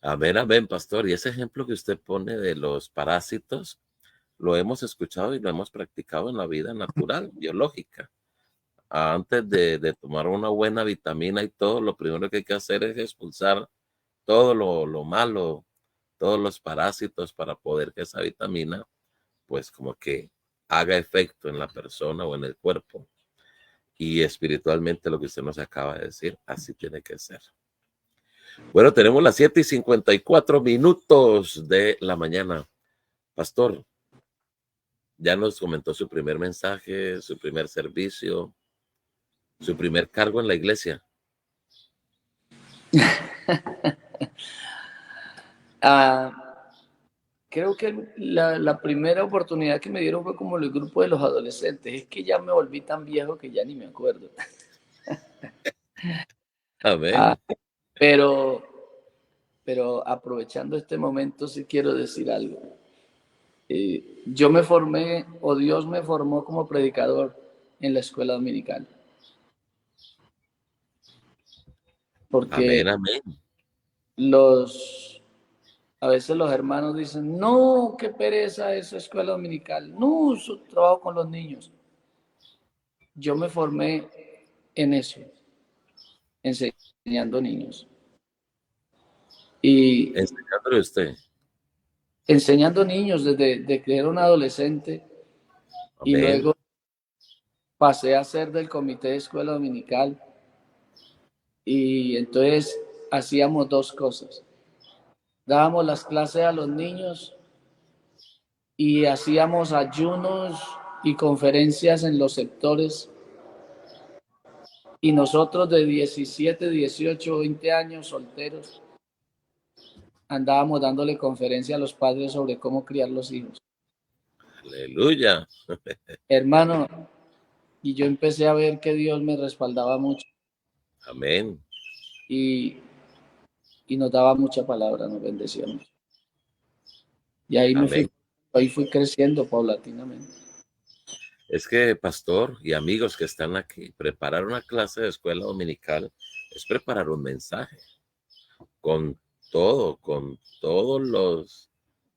Amén, amén, pastor. Y ese ejemplo que usted pone de los parásitos, lo hemos escuchado y lo hemos practicado en la vida natural, biológica. Antes de tomar una buena vitamina y todo, lo primero que hay que hacer es expulsar todo lo malo, todos los parásitos para poder que esa vitamina, pues como que haga efecto en la persona o en el cuerpo. Y espiritualmente lo que usted nos acaba de decir, así tiene que ser. Bueno, tenemos las 7:54 de la mañana. Pastor, ya nos comentó su primer mensaje, su primer servicio, su primer cargo en la iglesia. Creo que la primera oportunidad que me dieron fue como el grupo de los adolescentes. Es que ya me volví tan viejo que ya ni me acuerdo. Ah, Amén. pero, pero aprovechando este momento sí quiero decir algo. Yo me formé, o Dios me formó como predicador en la escuela dominical, Amén, porque amén. a veces los hermanos dicen, no, qué pereza esa escuela dominical, no, su trabajo con los niños. Yo me formé en eso, enseñando niños. Y Enseñándole a usted. enseñando niños desde que era un adolescente y Amén. luego pasé a ser del comité de escuela dominical y entonces hacíamos dos cosas. Dábamos las clases a los niños y hacíamos ayunos y conferencias en los sectores y nosotros de 17, 18, 20 años solteros andábamos dándole conferencia a los padres sobre cómo criar los hijos. Aleluya. Hermano, y yo empecé a ver que Dios me respaldaba mucho Amén. y, y nos daba mucha palabra, nos bendecía mucho. Y Amén. ahí fui creciendo paulatinamente. Es que, pastor y amigos que están aquí, preparar una clase de escuela dominical es preparar un mensaje con todos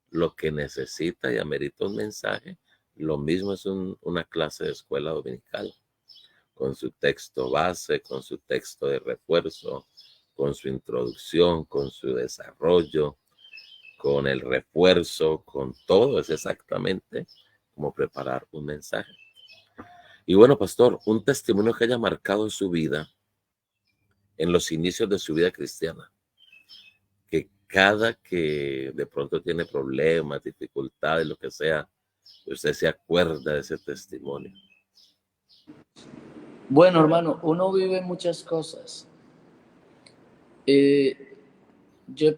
lo que necesita y amerita un mensaje. Lo mismo es una clase de escuela dominical, con su texto base, con su texto de refuerzo, con su introducción, con su desarrollo, con el refuerzo, con todo. Es exactamente como preparar un mensaje. Y bueno, pastor, un testimonio que haya marcado su vida en los inicios de su vida cristiana, que cada que de pronto tiene problemas, dificultades, lo que sea, usted se acuerda de ese testimonio. Bueno, hermano, uno vive muchas cosas. Eh, yo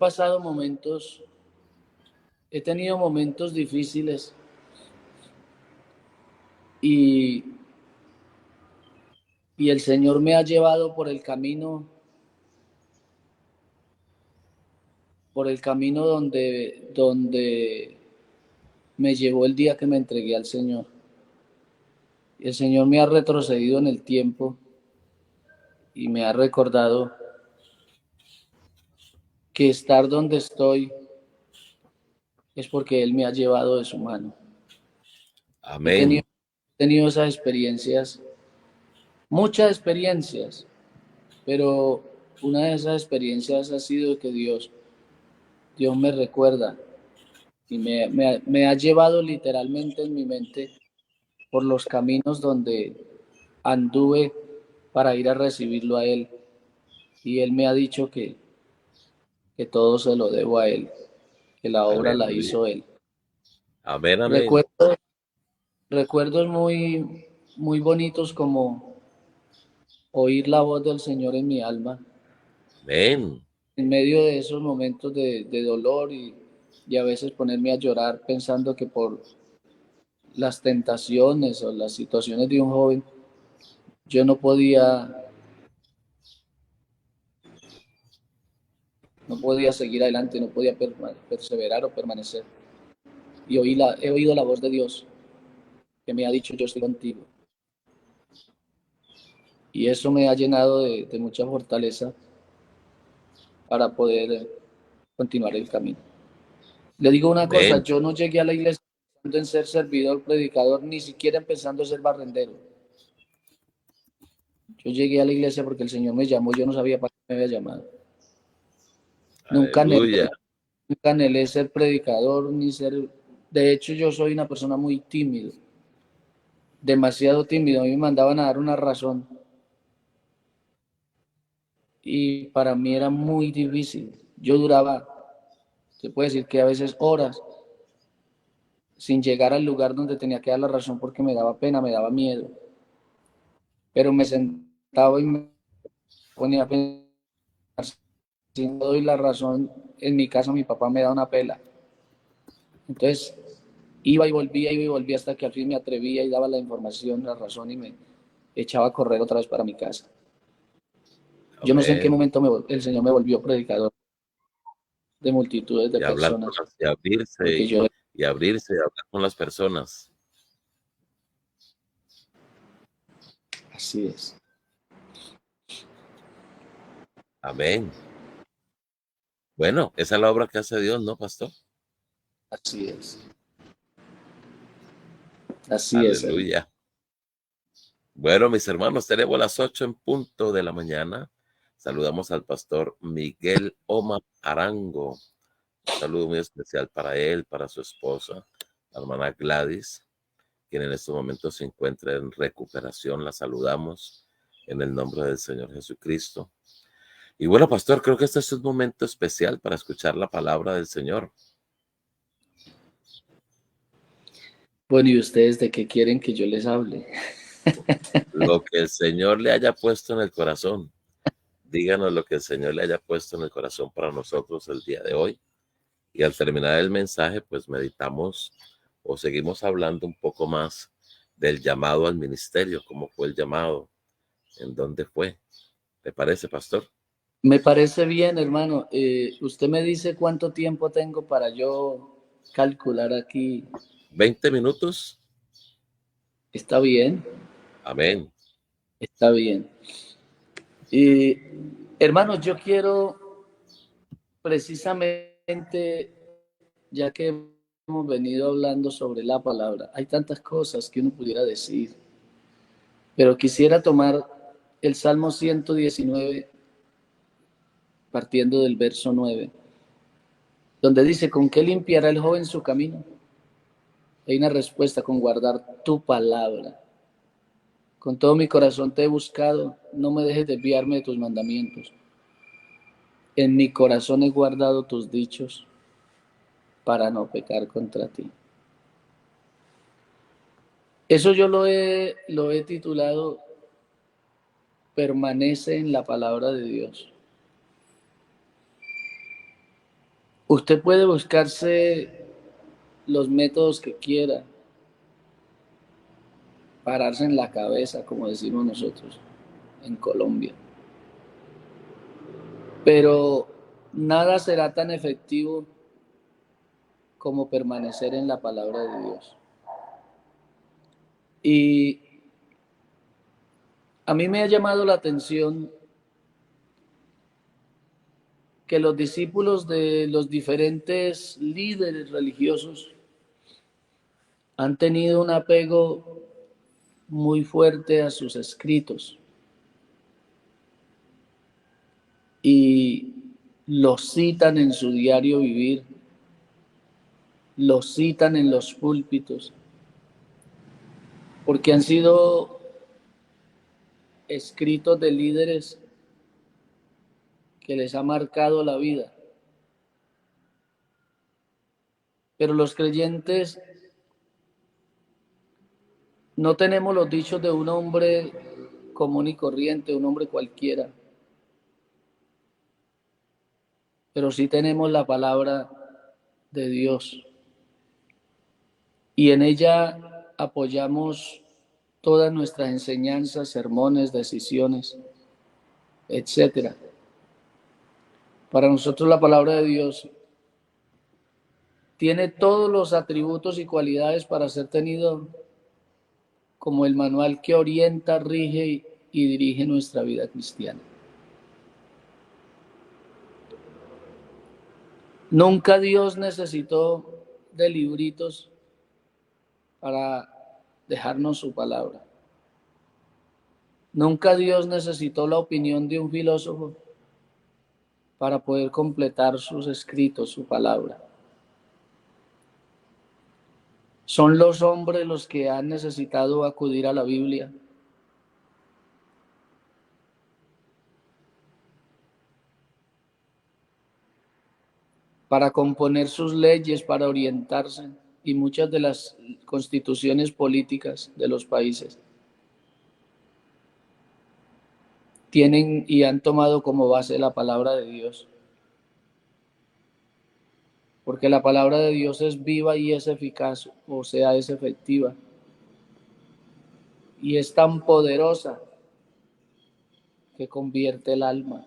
he tenido momentos difíciles y, y el Señor me ha llevado por el camino donde me llevó el día que me entregué al Señor. El Señor me ha retrocedido en el tiempo y me ha recordado que estar donde estoy es porque Él me ha llevado de su mano. He tenido, Amén. tenido esas experiencias, muchas experiencias, pero una de esas experiencias ha sido que Dios me recuerda y me ha llevado literalmente en mi mente por los caminos donde anduve para ir a recibirlo a Él. Y Él me ha dicho que todo se lo debo a Él, que la obra la Aleluya. hizo Él. Amén, amén. Recuerdo, recuerdos muy bonitos como oír la voz del Señor en mi alma, Amén. en medio de esos momentos de dolor y a veces ponerme a llorar pensando que por las tentaciones o las situaciones de un joven, yo no podía no podía seguir adelante, no podía perseverar o permanecer. Y he oído la voz de Dios que me ha dicho, yo estoy contigo. Y eso me ha llenado de mucha fortaleza para poder continuar el camino. Le digo una cosa, Amén. yo no llegué a la iglesia pensando en ser servidor, predicador, ni siquiera empezando a ser barrendero. Yo llegué a la iglesia porque el Señor me llamó, yo no sabía para qué me había llamado. Nunca Aleluya. nunca anhelé ser predicador, ni ser... De hecho, yo soy una persona muy tímido, demasiado tímido. A mí me mandaban a dar una razón y para mí era muy difícil. Yo duraba, se puede decir que a veces horas, sin llegar al lugar donde tenía que dar la razón porque me daba pena, me daba miedo. Pero me sentaba y me ponía a pensar, si no doy la razón, en mi casa mi papá me da una pela. Entonces iba y volvía hasta que al fin me atrevía y daba la información, la razón y me echaba a correr otra vez para mi casa. Yo no sé en qué Amén. momento el Señor me volvió predicador de multitudes de Y hablar con personas, las, y abrirse porque yo, y abrirse y hablar con las personas. así es, Amén. Bueno, esa es la obra que hace Dios, ¿no, pastor? así es, así es, hermano. Aleluya. Bueno, mis hermanos, tenemos las 8 en punto de la mañana. Saludamos al pastor Miguel Omar Arango. Un saludo muy especial para él, para su esposa, la hermana Gladys, quien en estos momentos se encuentra en recuperación. La saludamos en el nombre del Señor Jesucristo. Y bueno, pastor, creo que este es un momento especial para escuchar la palabra del Señor. Bueno, ¿y ustedes de qué quieren que yo les hable? Lo que el Señor le haya puesto en el corazón. Díganos lo que el Señor le haya puesto en el corazón para nosotros el día de hoy. Y al terminar el mensaje, pues meditamos o seguimos hablando un poco más del llamado al ministerio, cómo fue el llamado, en dónde fue. ¿Te parece, pastor? Me parece bien, hermano. Usted me dice cuánto tiempo tengo para yo calcular aquí. 20 minutos. Está bien, Amén. está bien. Y hermanos, yo quiero precisamente, ya que hemos venido hablando sobre la palabra, hay tantas cosas que uno pudiera decir, pero quisiera tomar el Salmo 119, partiendo del verso 9, donde dice, ¿con qué limpiará el joven su camino? Hay una respuesta con guardar tu palabra. Con todo mi corazón te he buscado, no me dejes desviarme de tus mandamientos. En mi corazón he guardado tus dichos para no pecar contra ti. Eso yo lo he titulado Permanece en la palabra de Dios. Usted puede buscarse los métodos que quiera, pararse en la cabeza, como decimos nosotros en Colombia, pero nada será tan efectivo como permanecer en la palabra de Dios. Y a mí me ha llamado la atención que los discípulos de los diferentes líderes religiosos han tenido un apego muy fuerte a sus escritos y los citan en su diario vivir, los citan en los púlpitos, porque han sido escritos de líderes que les ha marcado la vida. Pero los creyentes no tenemos los dichos de un hombre común y corriente, un hombre cualquiera, pero sí tenemos la palabra de Dios y en ella apoyamos todas nuestras enseñanzas, sermones, decisiones, etcétera. Para nosotros la palabra de Dios tiene todos los atributos y cualidades para ser tenido como el manual que orienta, rige y dirige nuestra vida cristiana. Nunca Dios necesitó de libritos para dejarnos su palabra. Nunca Dios necesitó la opinión de un filósofo para poder completar sus escritos, su palabra. Son los hombres los que han necesitado acudir a la Biblia para componer sus leyes, para orientarse, y muchas de las constituciones políticas de los países tienen y han tomado como base la palabra de Dios. Porque la palabra de Dios es viva y es eficaz, o sea, es efectiva. Y es tan poderosa que convierte el alma.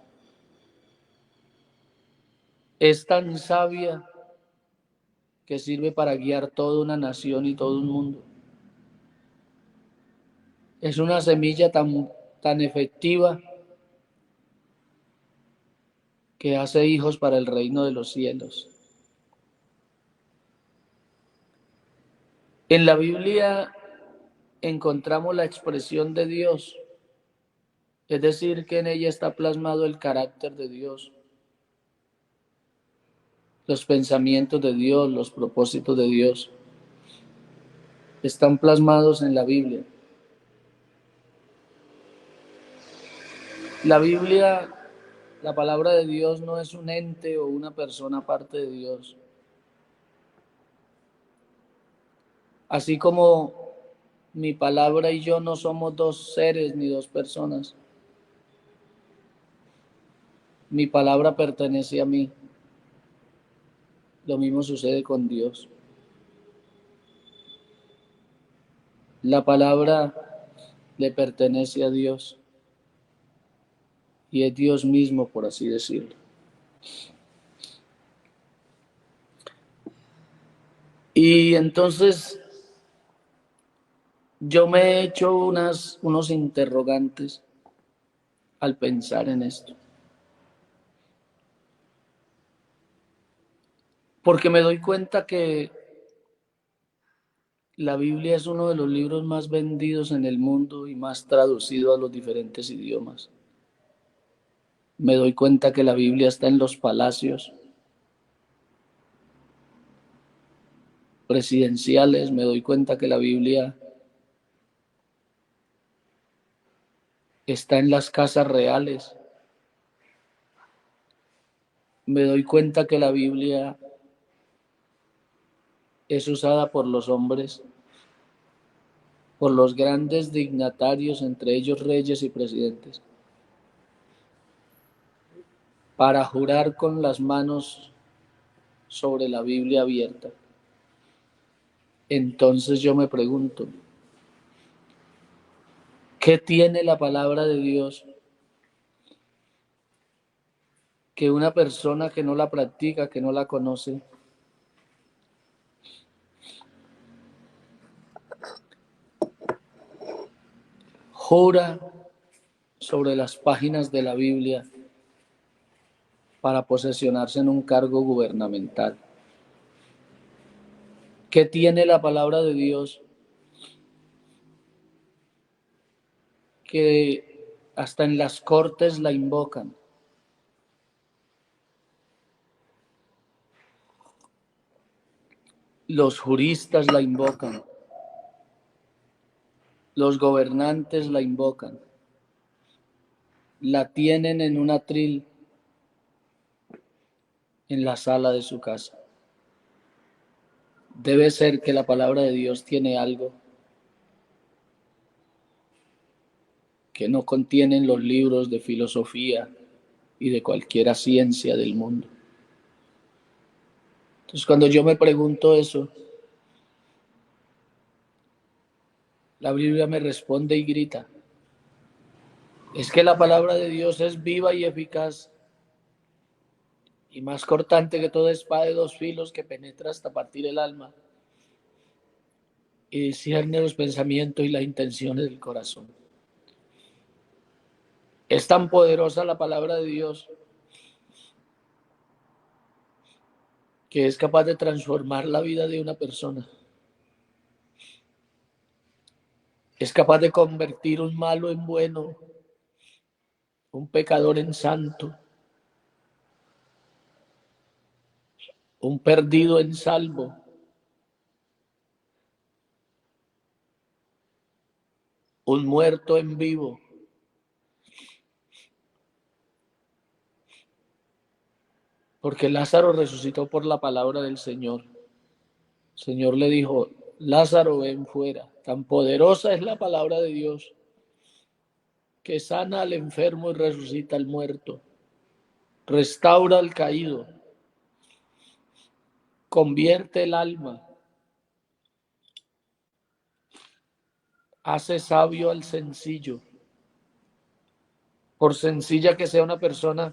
Es tan sabia que sirve para guiar toda una nación y todo un mundo. Es una semilla tan efectiva que hace hijos para el reino de los cielos. En la Biblia encontramos la expresión de Dios, es decir, que en ella está plasmado el carácter de Dios, los pensamientos de Dios, los propósitos de Dios, están plasmados en la Biblia. La Biblia, la palabra de Dios, no es un ente o una persona aparte de Dios. Así como mi palabra y yo no somos dos seres ni dos personas, mi palabra pertenece a mí. Lo mismo sucede con Dios. La palabra le pertenece a Dios y es Dios mismo, por así decirlo. Y entonces yo me he hecho unos interrogantes al pensar en esto. Porque me doy cuenta que la Biblia es uno de los libros más vendidos en el mundo y más traducido a los diferentes idiomas. Me doy cuenta que la Biblia está en los palacios presidenciales. Me doy cuenta que la Biblia está en las casas reales. Me doy cuenta que la Biblia es usada por los hombres, por los grandes dignatarios, entre ellos reyes y presidentes, para jurar con las manos sobre la Biblia abierta. Entonces yo me pregunto, ¿qué tiene la palabra de Dios que una persona que no la practica, que no la conoce, jura sobre las páginas de la Biblia para posesionarse en un cargo gubernamental? ¿Qué tiene la palabra de Dios que hasta en las cortes la invocan? Los juristas la invocan, los gobernantes la invocan, la tienen en un atril en la sala de su casa. Debe ser que la palabra de Dios tiene algo que no contienen los libros de filosofía y de cualquier ciencia del mundo. Entonces, cuando yo me pregunto eso, la Biblia me responde y grita, es que la palabra de Dios es viva y eficaz y más cortante que toda espada de dos filos, que penetra hasta partir el alma y discierne los pensamientos y las intenciones del corazón. Es tan poderosa la palabra de Dios que es capaz de transformar la vida de una persona. Es capaz de convertir un malo en bueno, un pecador en santo, un perdido en salvo, un muerto en vivo. Porque Lázaro resucitó por la palabra del Señor. El Señor le dijo: Lázaro, ven fuera. Tan poderosa es la palabra de Dios que sana al enfermo y resucita al muerto, restaura al caído, convierte el alma, hace sabio al sencillo. Por sencilla que sea una persona,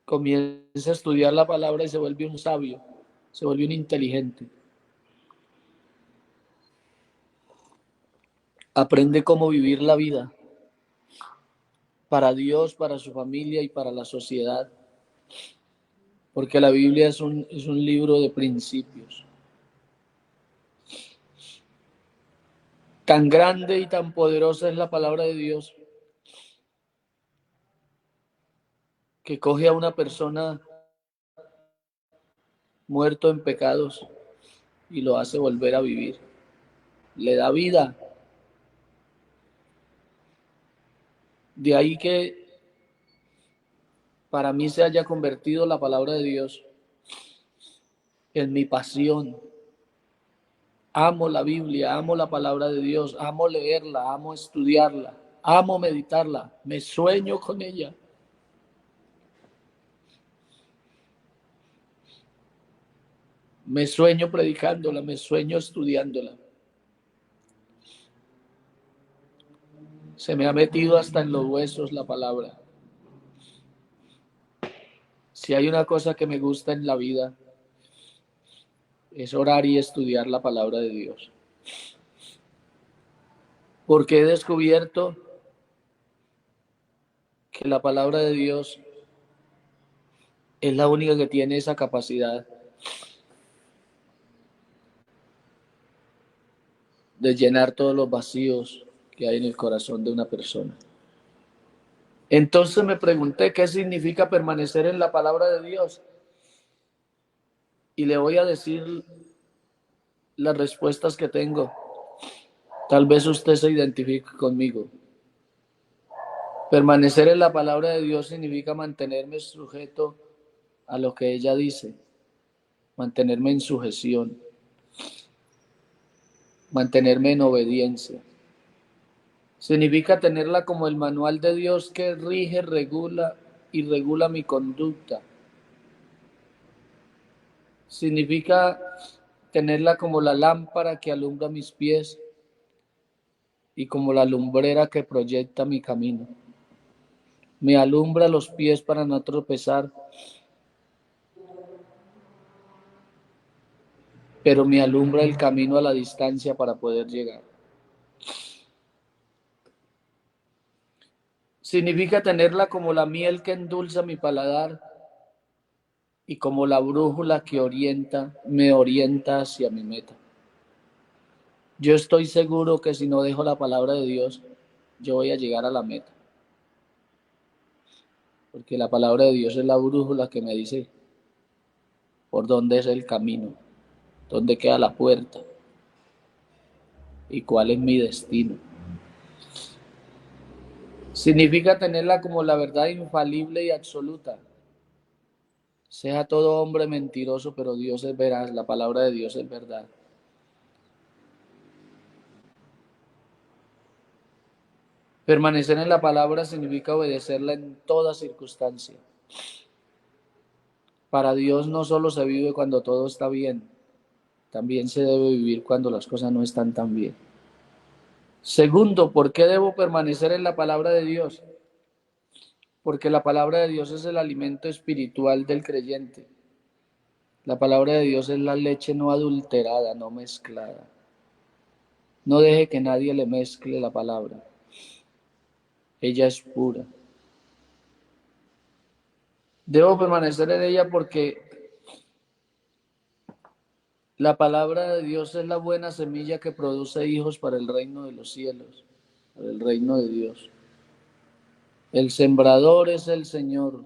comienza a estudiar la palabra y se vuelve un sabio, se vuelve un inteligente. Aprende cómo vivir la vida para Dios, para su familia y para la sociedad. Porque la Biblia es un libro de principios. Tan grande y tan poderosa es la palabra de Dios que coge a una persona muerto en pecados y lo hace volver a vivir. Le da vida. De ahí que para mí se haya convertido la palabra de Dios en mi pasión. Amo la Biblia, amo la palabra de Dios, amo leerla, amo estudiarla, amo meditarla, me sueño con ella. Me sueño predicándola, me sueño estudiándola. Se me ha metido hasta en los huesos la palabra. Si hay una cosa que me gusta en la vida, es orar y estudiar la palabra de Dios. Porque he descubierto que la palabra de Dios es la única que tiene esa capacidad de llenar todos los vacíos que hay en el corazón de una persona. Entonces me pregunté qué significa permanecer en la palabra de Dios. Y le voy a decir las respuestas que tengo. Tal vez usted se identifique conmigo. Permanecer en la palabra de Dios significa mantenerme sujeto a lo que ella dice, mantenerme en sujeción, mantenerme en obediencia. Significa tenerla como el manual de Dios que rige, regula y regula mi conducta. Significa tenerla como la lámpara que alumbra mis pies y como la lumbrera que proyecta mi camino. Me alumbra los pies para no tropezar, pero me alumbra el camino a la distancia para poder llegar. Significa tenerla como la miel que endulza mi paladar y como la brújula que me orienta hacia mi meta. Yo estoy seguro que si no dejo la palabra de Dios, yo voy a llegar a la meta. Porque la palabra de Dios es la brújula que me dice por dónde es el camino, dónde queda la puerta y cuál es mi destino. Significa tenerla como la verdad infalible y absoluta. Sea todo hombre mentiroso, pero Dios es veraz, la palabra de Dios es verdad. Permanecer en la palabra significa obedecerla en toda circunstancia. Para Dios no solo se vive cuando todo está bien, también se debe vivir cuando las cosas no están tan bien. Segundo, ¿por qué debo permanecer en la palabra de Dios? porque la palabra de Dios es el alimento espiritual del creyente. La palabra de Dios es la leche no adulterada, no mezclada. No deje que nadie le mezcle la palabra. Ella es pura. Debo permanecer en ella porque la palabra de Dios es la buena semilla que produce hijos para el reino de los cielos, para el reino de Dios. El sembrador es el Señor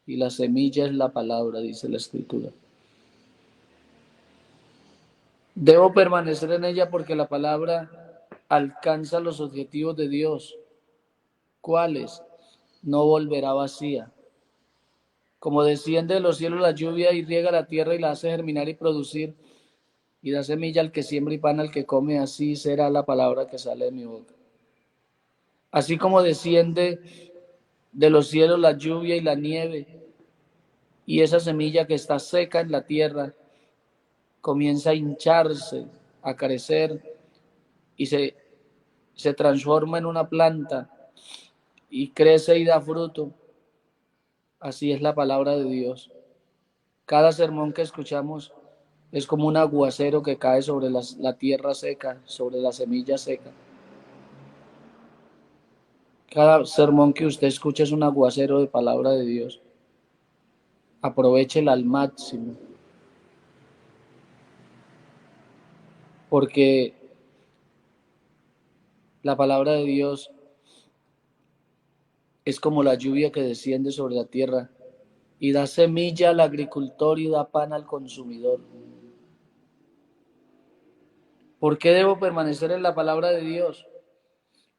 y la semilla es la palabra, dice la Escritura. Debo permanecer en ella porque la palabra alcanza los objetivos de Dios. ¿Cuáles? No volverá vacía. Como desciende de los cielos la lluvia y riega la tierra y la hace germinar y producir, y da semilla al que siembra y pan al que come, así será la palabra que sale de mi boca. Así como desciende de los cielos la lluvia y la nieve, y esa semilla que está seca en la tierra comienza a hincharse, a crecer, y se transforma en una planta, y crece y da fruto. Así es la palabra de Dios. Cada sermón que escuchamos es como un aguacero que cae sobre la tierra seca, sobre la semilla seca. Cada sermón que usted escucha es un aguacero de palabra de Dios. Aprovéchela al máximo, porque la palabra de Dios es como la lluvia que desciende sobre la tierra y da semilla al agricultor y da pan al consumidor. ¿Por qué debo permanecer en la palabra de Dios?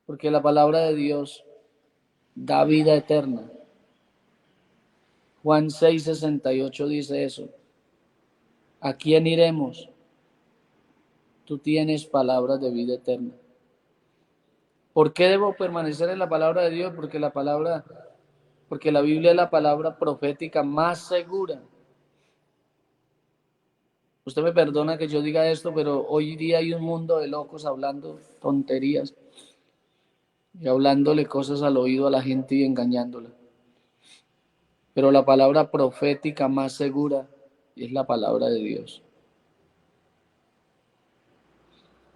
Porque la palabra de Dios da vida eterna. Juan 6:68 dice eso. ¿A quién iremos? Tú tienes palabras de vida eterna. ¿Por qué debo permanecer en la palabra de Dios? Porque la Biblia es la palabra profética más segura. Usted me perdona que yo diga esto, pero hoy día hay un mundo de locos hablando tonterías y hablándole cosas al oído a la gente y engañándola. Pero la palabra profética más segura es la palabra de Dios.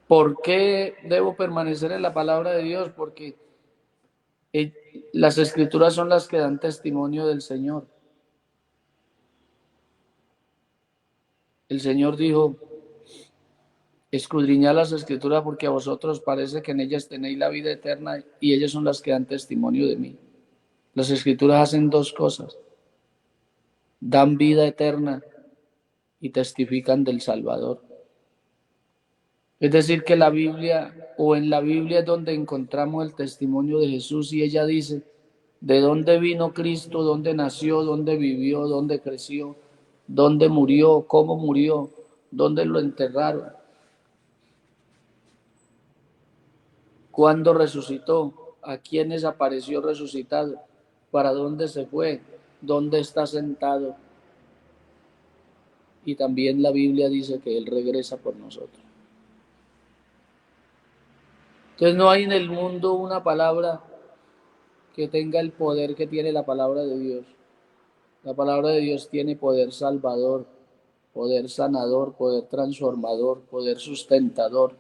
¿Por qué debo permanecer en la palabra de Dios? Porque las escrituras son las que dan testimonio del Señor. El Señor dijo, escudriñad las escrituras porque a vosotros parece que en ellas tenéis la vida eterna y ellas son las que dan testimonio de mí. Las escrituras hacen dos cosas, dan vida eterna y testifican del Salvador. Es decir, que la Biblia, o en la Biblia es donde encontramos el testimonio de Jesús y ella dice, ¿de dónde vino Cristo? ¿Dónde nació? ¿Dónde vivió? ¿Dónde creció? ¿Dónde murió? ¿Cómo murió? ¿Dónde lo enterraron? ¿Cuándo resucitó? ¿A quiénes apareció resucitado? ¿Para dónde se fue? ¿Dónde está sentado? Y también la Biblia dice que Él regresa por nosotros. Entonces no hay en el mundo una palabra que tenga el poder que tiene la palabra de Dios. La palabra de Dios tiene poder salvador, poder sanador, poder transformador, poder sustentador,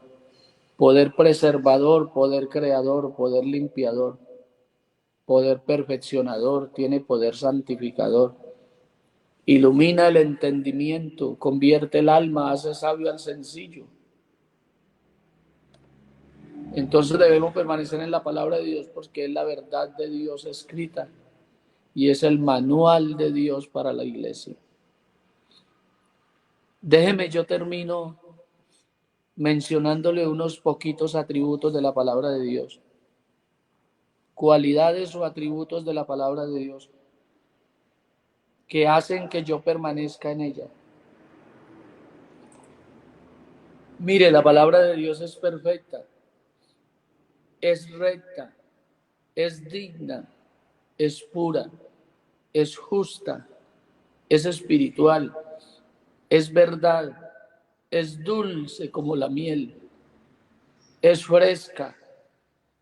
poder preservador, poder creador, poder limpiador, poder perfeccionador, tiene poder santificador. Ilumina el entendimiento, convierte el alma, hace sabio al sencillo. Entonces debemos permanecer en la palabra de Dios porque es la verdad de Dios escrita y es el manual de Dios para la iglesia. Déjeme, yo termino mencionándole unos poquitos atributos de la palabra de Dios, cualidades o atributos de la palabra de Dios que hacen que yo permanezca en ella. Mire, la palabra de Dios es perfecta, es recta, es digna, es pura, es justa, es espiritual, es verdad, es dulce como la miel, es fresca,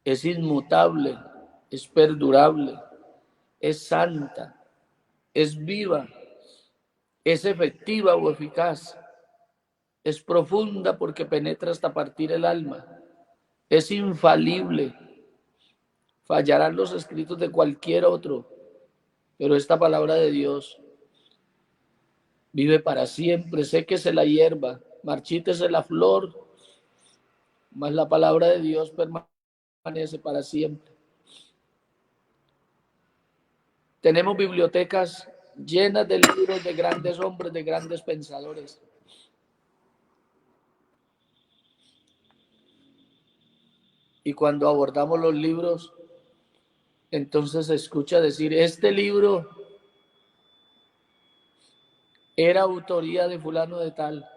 es inmutable, es perdurable, es santa, es viva, es efectiva o eficaz, es profunda porque penetra hasta partir el alma, es infalible. Fallarán los escritos de cualquier otro, pero esta palabra de Dios vive para siempre. Séquese la hierba, marchítese la flor, mas la palabra de Dios permanece para siempre. Tenemos bibliotecas llenas de libros de grandes hombres, de grandes pensadores. Y cuando abordamos los libros, entonces se escucha decir, este libro era autoría de fulano de tal.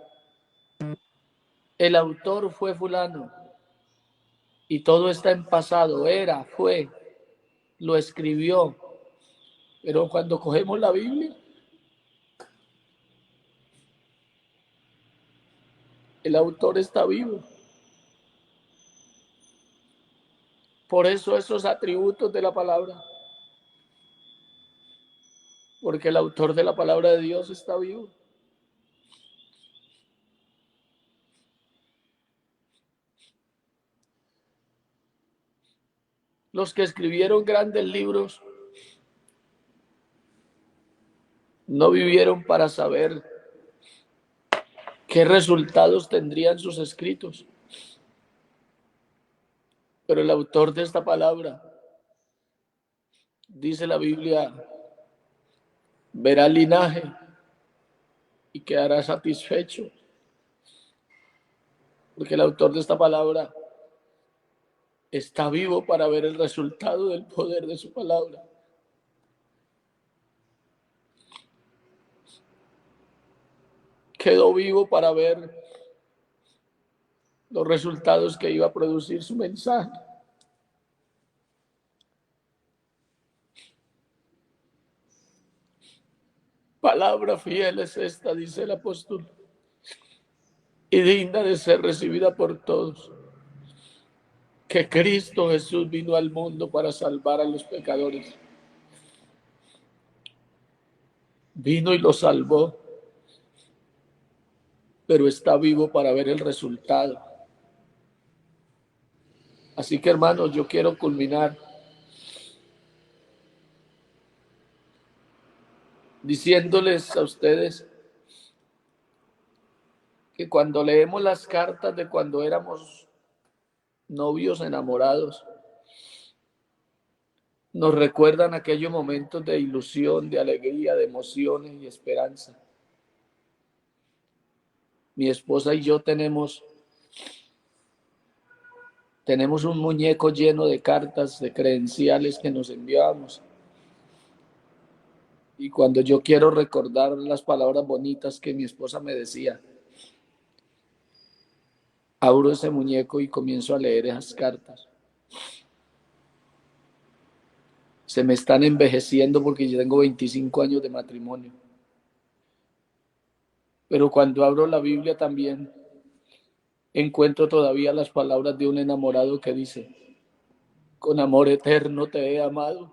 El autor fue fulano. Y todo está en pasado, era, fue, lo escribió. Pero cuando cogemos la Biblia, el autor está vivo. Por eso esos atributos de la palabra, porque el autor de la palabra de Dios está vivo. Los que escribieron grandes libros no vivieron para saber qué resultados tendrían sus escritos. Pero el autor de esta palabra, dice la Biblia, verá el linaje y quedará satisfecho. Porque el autor de esta palabra está vivo para ver el resultado del poder de su palabra. Quedó vivo para ver los resultados que iba a producir su mensaje. Palabra fiel es esta, dice el apóstol, y digna de ser recibida por todos, que Cristo Jesús vino al mundo para salvar a los pecadores. Vino y los salvó, pero está vivo para ver el resultado. Así que, hermanos, yo quiero culminar diciéndoles a ustedes que cuando leemos las cartas de cuando éramos novios enamorados, nos recuerdan aquellos momentos de ilusión, de alegría, de emociones y esperanza. Mi esposa y yo tenemos un muñeco lleno de cartas, de credenciales que nos enviamos. Y cuando yo quiero recordar las palabras bonitas que mi esposa me decía, abro ese muñeco y comienzo a leer esas cartas. Se me están envejeciendo porque yo tengo 25 años de matrimonio. Pero cuando abro la Biblia también encuentro todavía las palabras de un enamorado que dice, con amor eterno te he amado,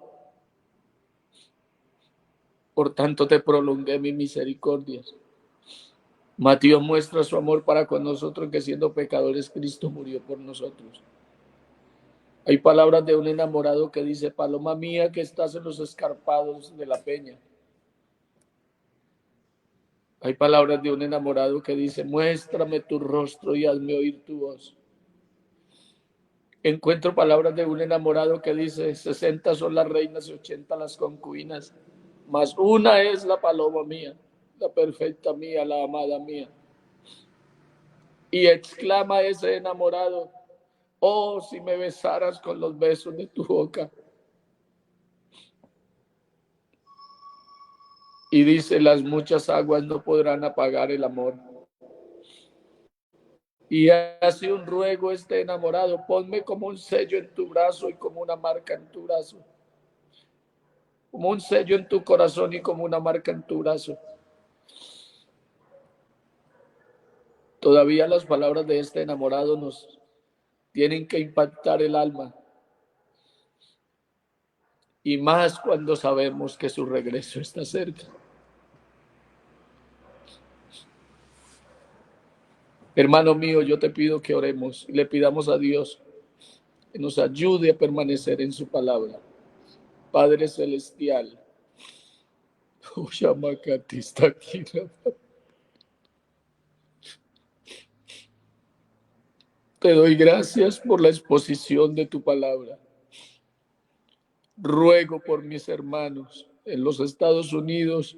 por tanto te prolongué mis misericordias. Mateo muestra su amor para con nosotros, que siendo pecadores Cristo murió por nosotros. Hay palabras de un enamorado que dice, paloma mía que estás en los escarpados de la peña. Hay palabras de un enamorado que dice, muéstrame tu rostro y hazme oír tu voz. Encuentro palabras de un enamorado que dice, 60 son las reinas y 80 las concubinas, mas una es la paloma mía, la perfecta mía, la amada mía. Y exclama ese enamorado, oh, si me besaras con los besos de tu boca. Y dice, las muchas aguas no podrán apagar el amor. Y hace un ruego este enamorado, ponme como un sello en tu brazo y como una marca en tu brazo. Como un sello en tu corazón y como una marca en tu brazo. Todavía las palabras de este enamorado nos tienen que impactar el alma. y más cuando sabemos que su regreso está cerca. Hermano mío, yo te pido que oremos y le pidamos a Dios que nos ayude a permanecer en su palabra. Padre Celestial, te doy gracias por la exposición de tu palabra. Ruego por mis hermanos en los Estados Unidos,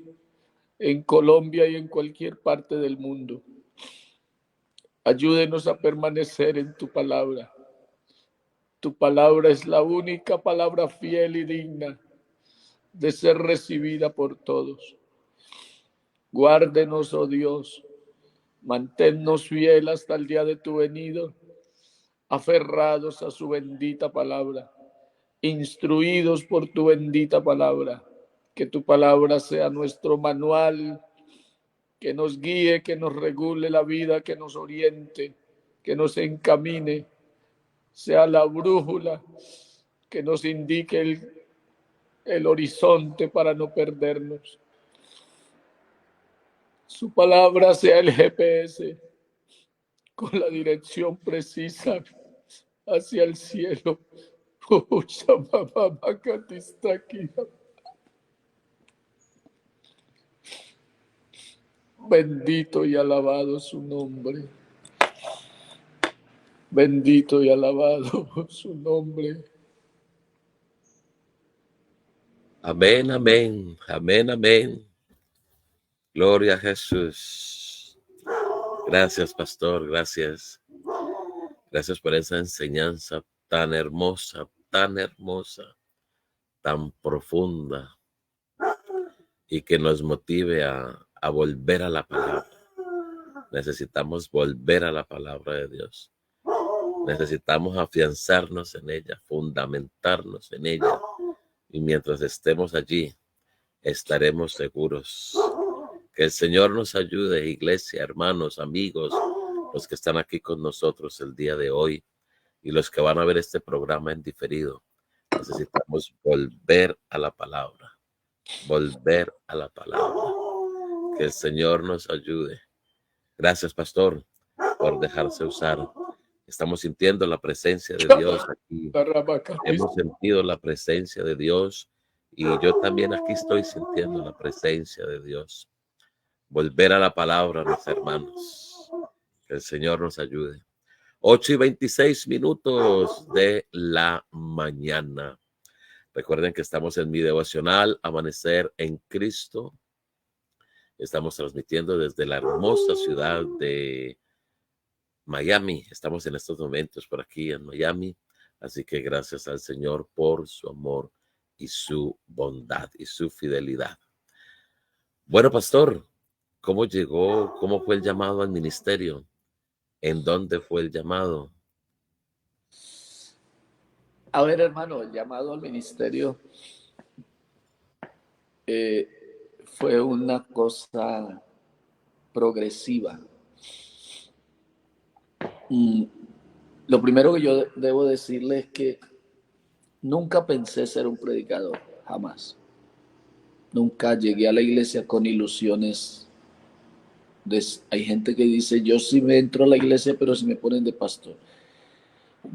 en Colombia y en cualquier parte del mundo. Ayúdenos a permanecer en tu palabra. Tu palabra es la única palabra fiel y digna de ser recibida por todos. Guárdenos, oh Dios, manténnos fiel hasta el día de tu venida, aferrados a su bendita palabra, instruidos por tu bendita palabra. Que tu palabra sea nuestro manual, que nos guíe, que nos regule la vida, que nos oriente, que nos encamine, sea la brújula que nos indique el horizonte para no perdernos. Su palabra sea el GPS con la dirección precisa hacia el cielo. Bendito y alabado su nombre. Bendito y alabado su nombre. Amén, amén, amén, amén. Gloria a Jesús. Gracias, pastor, gracias. Gracias por esa enseñanza tan hermosa, tan profunda y que nos motive a volver a la palabra. Necesitamos volver a la palabra de Dios. Necesitamos afianzarnos en ella, fundamentarnos en ella. Y mientras estemos allí, estaremos seguros. Que el Señor nos ayude, iglesia, hermanos, amigos, los que están aquí con nosotros el día de hoy y los que van a ver este programa en diferido. Necesitamos volver a la palabra, volver a la palabra. Que el Señor nos ayude. Gracias, pastor, por dejarse usar. Estamos sintiendo la presencia de Dios aquí. Hemos sentido la presencia de Dios y yo también aquí estoy sintiendo la presencia de Dios. Volver a la palabra, mis hermanos. Que el Señor nos ayude. 8:26 de la mañana. Recuerden que estamos en mi devocional Amanecer en Cristo. Estamos transmitiendo desde la hermosa ciudad de Miami. Estamos en estos momentos por aquí en Miami. Así que gracias al Señor por su amor y su bondad y su fidelidad. Bueno, pastor, ¿cómo llegó? ¿Cómo fue el llamado al ministerio? ¿En dónde fue el llamado? A ver, hermano, el llamado al ministerio fue una cosa progresiva. Lo primero que yo debo decirle es que nunca pensé ser un predicador, jamás. Nunca llegué a la iglesia con ilusiones. Hay gente que dice, yo sí me entro a la iglesia, pero si me ponen de pastor.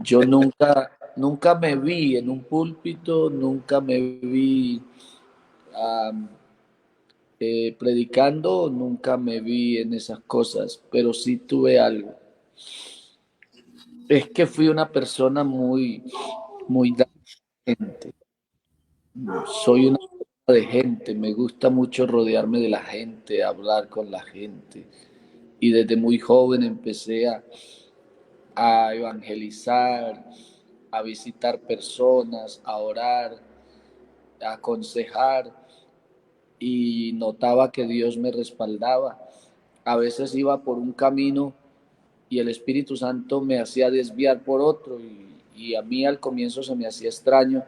Yo nunca me vi en un púlpito, nunca me vi predicando, nunca me vi en esas cosas, pero sí tuve algo. Es que fui una persona muy gente. Soy una persona de gente, me gusta mucho rodearme de la gente, hablar con la gente. Y desde muy joven empecé a evangelizar, a visitar personas, a orar, a aconsejar, y notaba que Dios me respaldaba. A veces iba por un camino y el Espíritu Santo me hacía desviar por otro, y a mí al comienzo se me hacía extraño,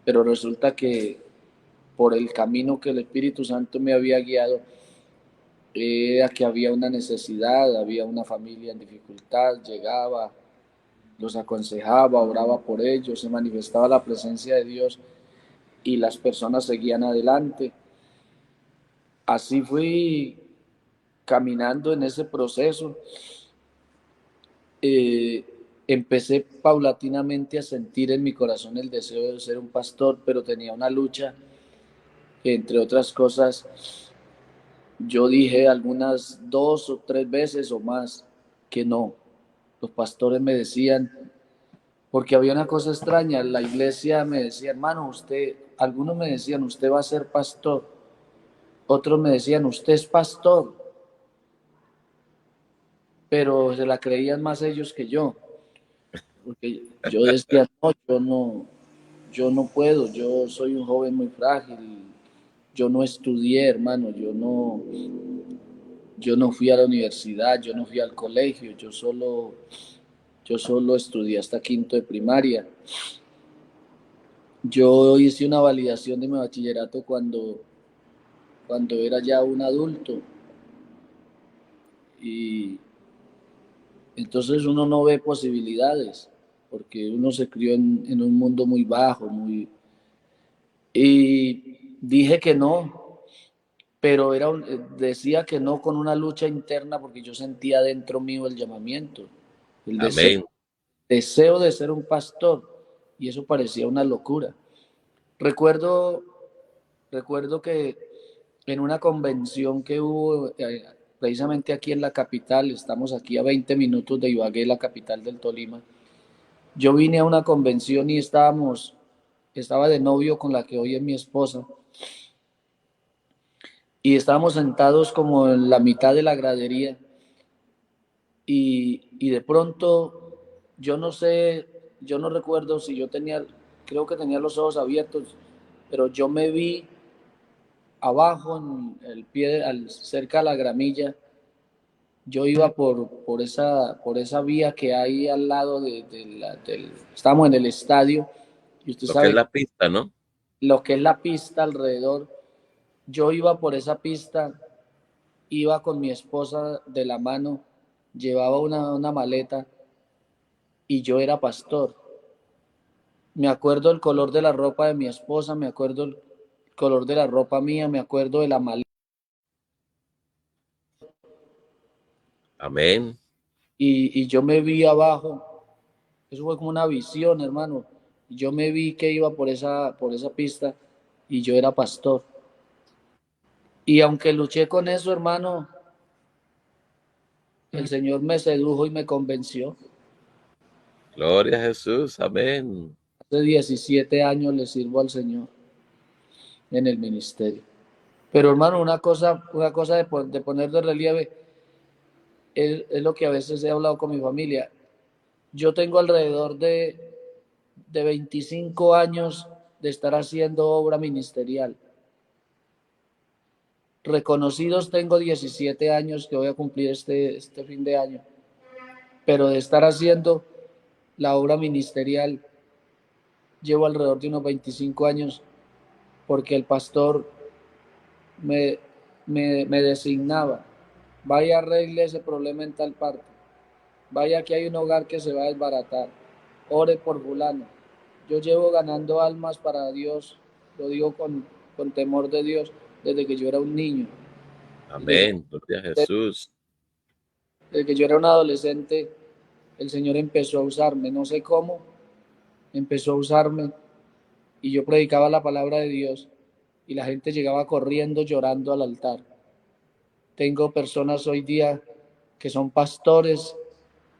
pero resulta que por el camino que el Espíritu Santo me había guiado, era que había una necesidad, había una familia en dificultad, llegaba, los aconsejaba, oraba por ellos, se manifestaba la presencia de Dios, y las personas seguían adelante. Así fui caminando en ese proceso. Eh, Empecé paulatinamente a sentir en mi corazón el deseo de ser un pastor, pero tenía una lucha, entre otras cosas. Yo dije algunas 2 o 3 veces o más que no. Los pastores me decían, porque había una cosa extraña, la iglesia me decía, hermano, usted, algunos me decían, usted va a ser pastor, otros me decían, usted es pastor, pero se la creían más ellos que yo, porque yo decía, no, yo no puedo, yo soy un joven muy frágil, yo no estudié, hermano, yo no fui a la universidad, yo no fui al colegio, yo solo estudié hasta quinto de primaria. Yo hice una validación de mi bachillerato cuando era ya un adulto, y entonces uno no ve posibilidades porque uno se crió en un mundo muy bajo, y dije que no, pero decía que no con una lucha interna porque yo sentía dentro mío el llamamiento, el Amén. deseo de ser un pastor, y eso parecía una locura. Recuerdo, recuerdo que en una convención que hubo precisamente aquí en la capital, estamos aquí a 20 minutos de Ibagué, la capital del Tolima. Yo vine a una convención y estaba de novio con la que hoy es mi esposa, y estábamos sentados como en la mitad de la gradería, y de pronto, yo no sé, yo no recuerdo si yo tenía, creo que tenía los ojos abiertos, pero yo me vi abajo en el pie, cerca de la gramilla. Yo iba por esa vía que hay al lado estábamos en el estadio, y usted Lo que es sabe la pista, ¿no? lo que es la pista alrededor. Yo iba por esa pista, iba con mi esposa de la mano, llevaba una maleta, y yo era pastor. Me acuerdo el color de la ropa de mi esposa, me acuerdo el color de la ropa mía, me acuerdo de la maleta. Amén. Y yo me vi abajo. Eso fue como una visión, hermano. Yo me vi que iba por esa pista, y yo era pastor. Y aunque luché con eso, hermano, el Señor me sedujo y me convenció. Gloria a Jesús. Amén. Hace 17 años le sirvo al Señor en el ministerio. Pero hermano, una cosa de poner de relieve es lo que a veces he hablado con mi familia. Yo tengo alrededor de 25 años de estar haciendo obra ministerial. Reconocidos tengo 17 años que voy a cumplir este fin de año, pero de estar haciendo la obra ministerial llevo alrededor de unos 25 años, porque el pastor me, me designaba: vaya, arregle ese problema en tal parte, vaya que hay un hogar que se va a desbaratar, ore por fulano. Yo llevo ganando almas para Dios, lo digo con temor de Dios, desde que yo era un niño. Desde, Amén. Gloria a Jesús. desde que yo era un adolescente, el Señor empezó a usarme, no sé cómo, empezó a usarme, y yo predicaba la palabra de Dios, y la gente llegaba corriendo llorando al altar. Tengo personas hoy día que son pastores,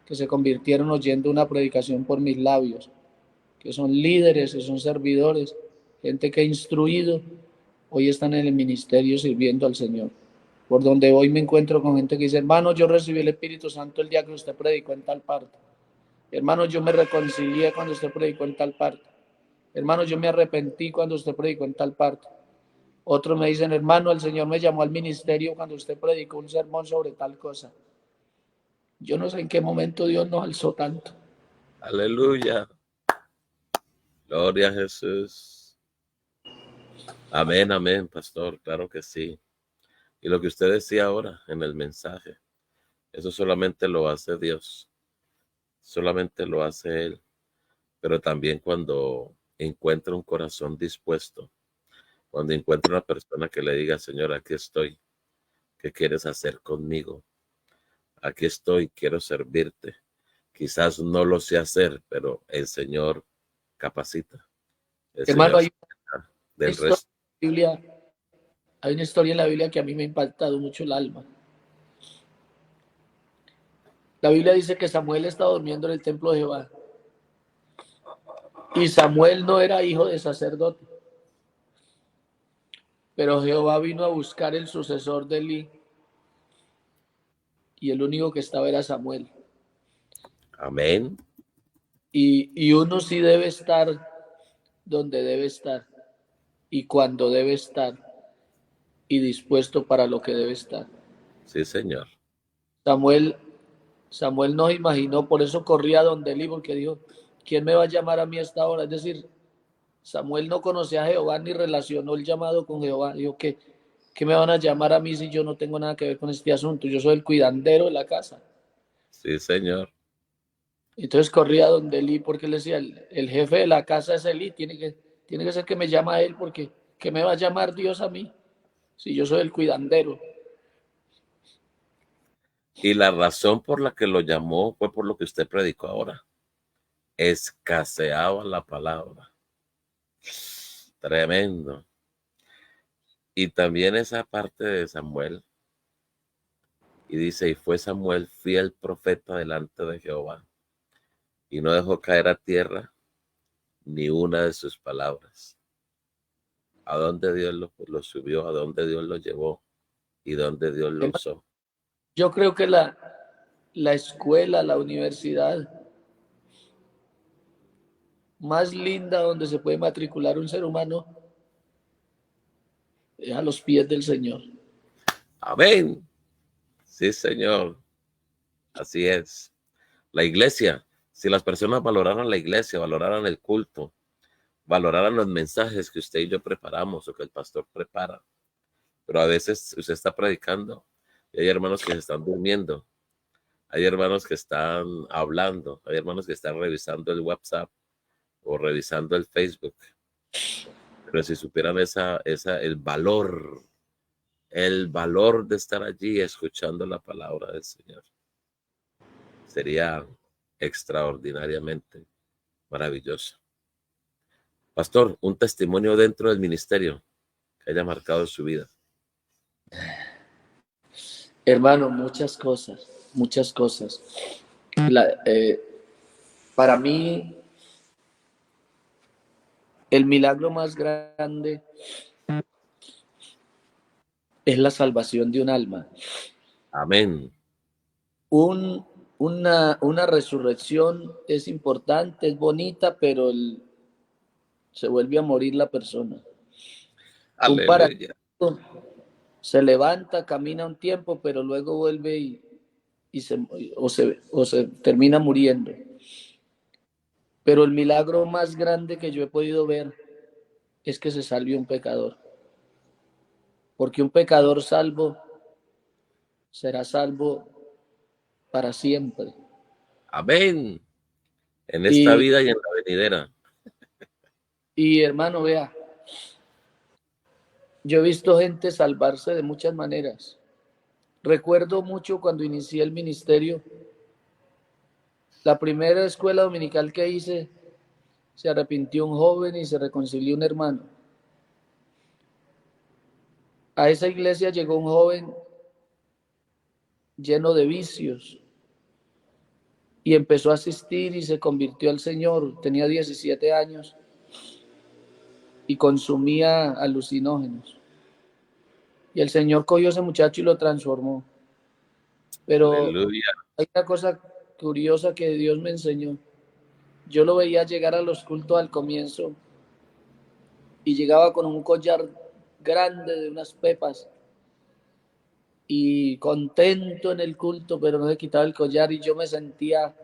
que se convirtieron oyendo una predicación por mis labios, que son líderes, que son servidores, gente que he instruido, hoy están en el ministerio sirviendo al Señor. Por donde hoy me encuentro con gente que dice: hermano, yo recibí el Espíritu Santo el día que usted predicó en tal parte. Hermano, yo me reconcilié cuando usted predicó en tal parte. Hermano, yo me arrepentí cuando usted predicó en tal parte. Otros me dicen: hermano, el Señor me llamó al ministerio cuando usted predicó un sermón sobre tal cosa. Yo no sé en qué momento Dios nos alzó tanto. Aleluya. Gloria a Jesús. Amén, amén, pastor. Claro que sí. Y lo que usted decía ahora en el mensaje, eso solamente lo hace Dios. Solamente lo hace Él. Pero también cuando encuentre un corazón dispuesto, cuando encuentre una persona que le diga, Señor, aquí estoy, ¿qué quieres hacer conmigo? Aquí estoy, quiero servirte. Quizás no lo sé hacer, pero el Señor capacita. El Hermano, Señor hay se encarga una del historia resto. en la Biblia, hay una historia en la Biblia que a mí me ha impactado mucho el alma. La Biblia dice que Samuel estaba durmiendo en el templo de Jehová. Y Samuel no era hijo de sacerdote, pero Jehová vino a buscar el sucesor de Elí y el único que estaba era Samuel. Amén. Y uno sí debe estar donde debe estar y cuando debe estar y dispuesto para lo que debe estar. Sí, Señor. Samuel, Samuel no imaginó, por eso corría donde Elí, porque dijo, ¿quién me va a llamar a mí a esta hora? Es decir, Samuel no conocía a Jehová ni relacionó el llamado con Jehová. Dijo que ¿qué me van a llamar a mí si yo no tengo nada que ver con este asunto? Yo soy el cuidandero de la casa. Sí, Señor. Entonces corría donde Elí porque le decía, el jefe de la casa es Elí, tiene que ser que me llama a él porque ¿qué me va a llamar Dios a mí si yo soy el cuidandero? Y la razón por la que lo llamó fue por lo que usted predicó ahora. Escaseaba la palabra. Tremendo. Y también esa parte de Samuel. Y dice, y fue Samuel fiel profeta delante de Jehová. Y no dejó caer a tierra ni una de sus palabras. A dónde Dios lo subió, a dónde Dios lo llevó y dónde Dios lo usó. Yo creo que la escuela, la universidad más linda donde se puede matricular un ser humano es a los pies del Señor. Amén. Sí, Señor. Así es. La iglesia, si las personas valoraran la iglesia, valoraran el culto, valoraran los mensajes que usted y yo preparamos o que el pastor prepara, pero a veces usted está predicando y hay hermanos que se están durmiendo, hay hermanos que están hablando, hay hermanos que están revisando el WhatsApp o revisando el Facebook, pero si supieran el valor de estar allí escuchando la palabra del Señor, sería extraordinariamente maravilloso. Pastor, un testimonio dentro del ministerio que haya marcado su vida. Hermano, muchas cosas, muchas cosas. La, eh, para mí, el milagro más grande es la salvación de un alma. Amén. Un, una resurrección es importante, es bonita, pero se vuelve a morir la persona. Un Aleluya. paralítico se levanta, camina un tiempo, pero luego vuelve y se termina muriendo. Pero el milagro más grande que yo he podido ver es que se salve un pecador. Porque un pecador salvo será salvo para siempre. Amén. En esta Y, vida y en la venidera. y hermano, vea, yo he visto gente salvarse de muchas maneras. Recuerdo mucho cuando inicié el ministerio, la primera escuela dominical que hice, se arrepintió un joven y se reconcilió un hermano. A esa iglesia llegó un joven lleno de vicios y empezó a asistir y se convirtió al Señor. Tenía 17 años y consumía alucinógenos. Y el Señor cogió a ese muchacho y lo transformó. Pero Aleluya. hay una cosa curiosa que Dios me enseñó. Yo lo veía llegar a los cultos al comienzo y llegaba con un collar grande de unas pepas y contento en el culto, pero no se quitaba el collar y yo me sentía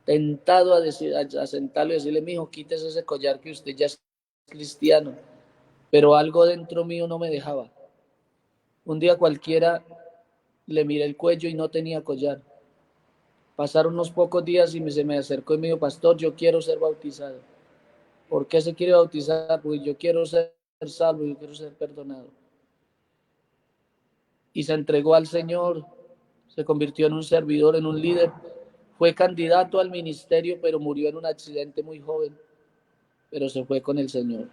tentado a sentarlo y decirle, mijo, quítese ese collar que usted ya es cristiano, pero algo dentro mío no me dejaba. Un día cualquiera le miré el cuello y no tenía collar. Pasaron unos pocos días y se me acercó y me dijo, pastor, yo quiero ser bautizado. ¿Por qué se quiere bautizar? Porque yo quiero ser salvo, yo quiero ser perdonado. Y se entregó al Señor, se convirtió en un servidor, en un líder. Fue candidato al ministerio, pero murió en un accidente muy joven, pero se fue con el Señor.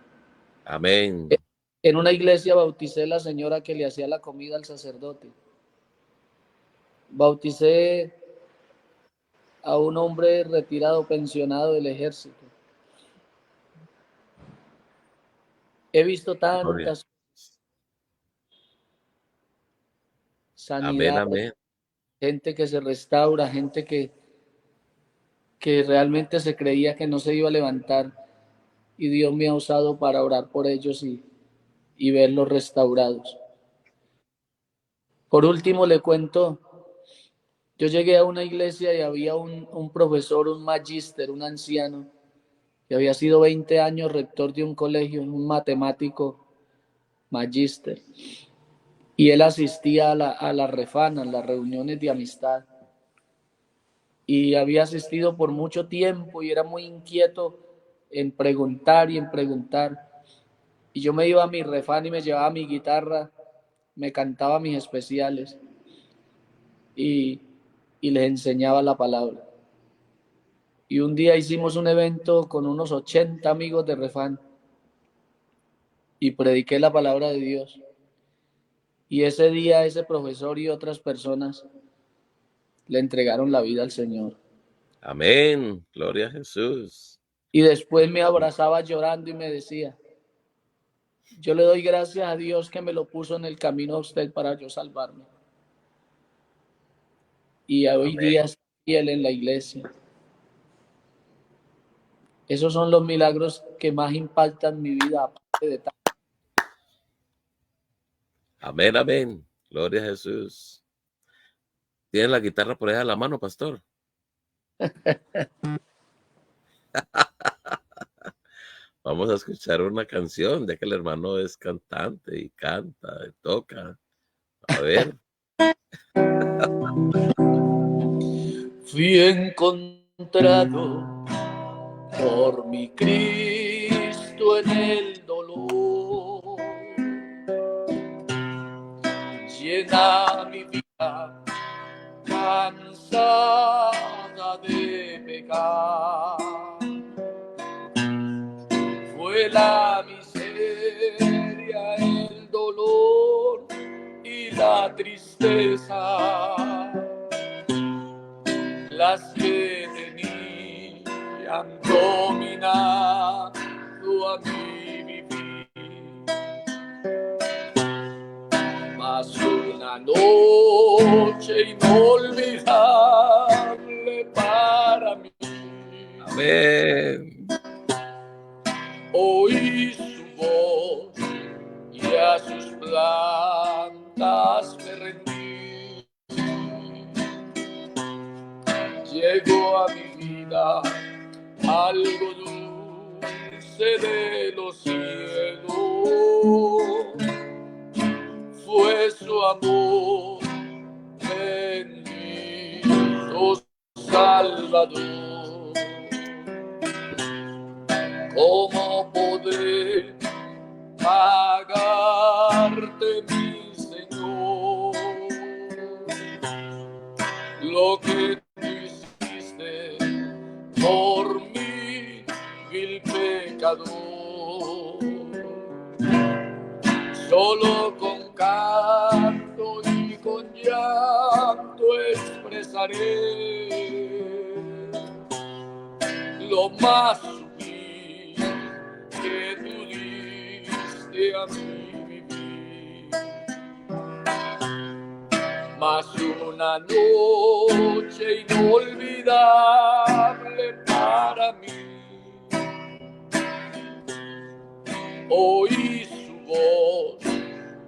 Amén. En una iglesia bauticé a la señora que le hacía la comida al sacerdote. Bauticé a un hombre retirado, pensionado del ejército. He visto Gloria. tantas Amén, sanidades, amén. gente que se restaura, gente que realmente se creía que no se iba a levantar y Dios me ha usado para orar por ellos y verlos restaurados. Por último, le cuento, yo llegué a una iglesia y había un profesor, un magíster, un anciano, que había sido 20 años rector de un colegio, un matemático magíster. Y él asistía a la refana, a las reuniones de amistad. Y había asistido por mucho tiempo y era muy inquieto en preguntar y en preguntar. Y yo me iba a mi refán y me llevaba mi guitarra, me cantaba mis especiales y, y les enseñaba la palabra. Y un día hicimos un evento con unos 80 amigos de refán y prediqué la palabra de Dios. Y ese día ese profesor y otras personas le entregaron la vida al Señor. Amén. Gloria a Jesús. Y después me abrazaba llorando y me decía, yo le doy gracias a Dios que me lo puso en el camino a usted para yo salvarme. Y hoy Amén. día es fiel en la iglesia. Esos son los milagros que más impactan mi vida, aparte de tal. Amén, amén. Gloria a Jesús. ¿Tiene la guitarra por ahí a la mano, pastor? Vamos a escuchar una canción, ya que el hermano es cantante y canta y toca. A ver. Fui encontrado por mi Cristo en el dolor. Llena mi vida cansada de pecar. Fue la miseria, el dolor y la tristeza las que tenían dominado a mi vivir. Mas una noche inolvidable para mí. Amén. Oí su voz y a sus plantas me rendí. Llegó a mi vida algo dulce de los cielos. Fue su amor, bendito Salvador. ¿Cómo podré pagarte, mi Señor, lo que tú hiciste por mí, vil pecador? Solo con canto y con llanto expresaré lo más sublime que tú diste a mi vivir. Mas una noche inolvidable para mí, oí su voz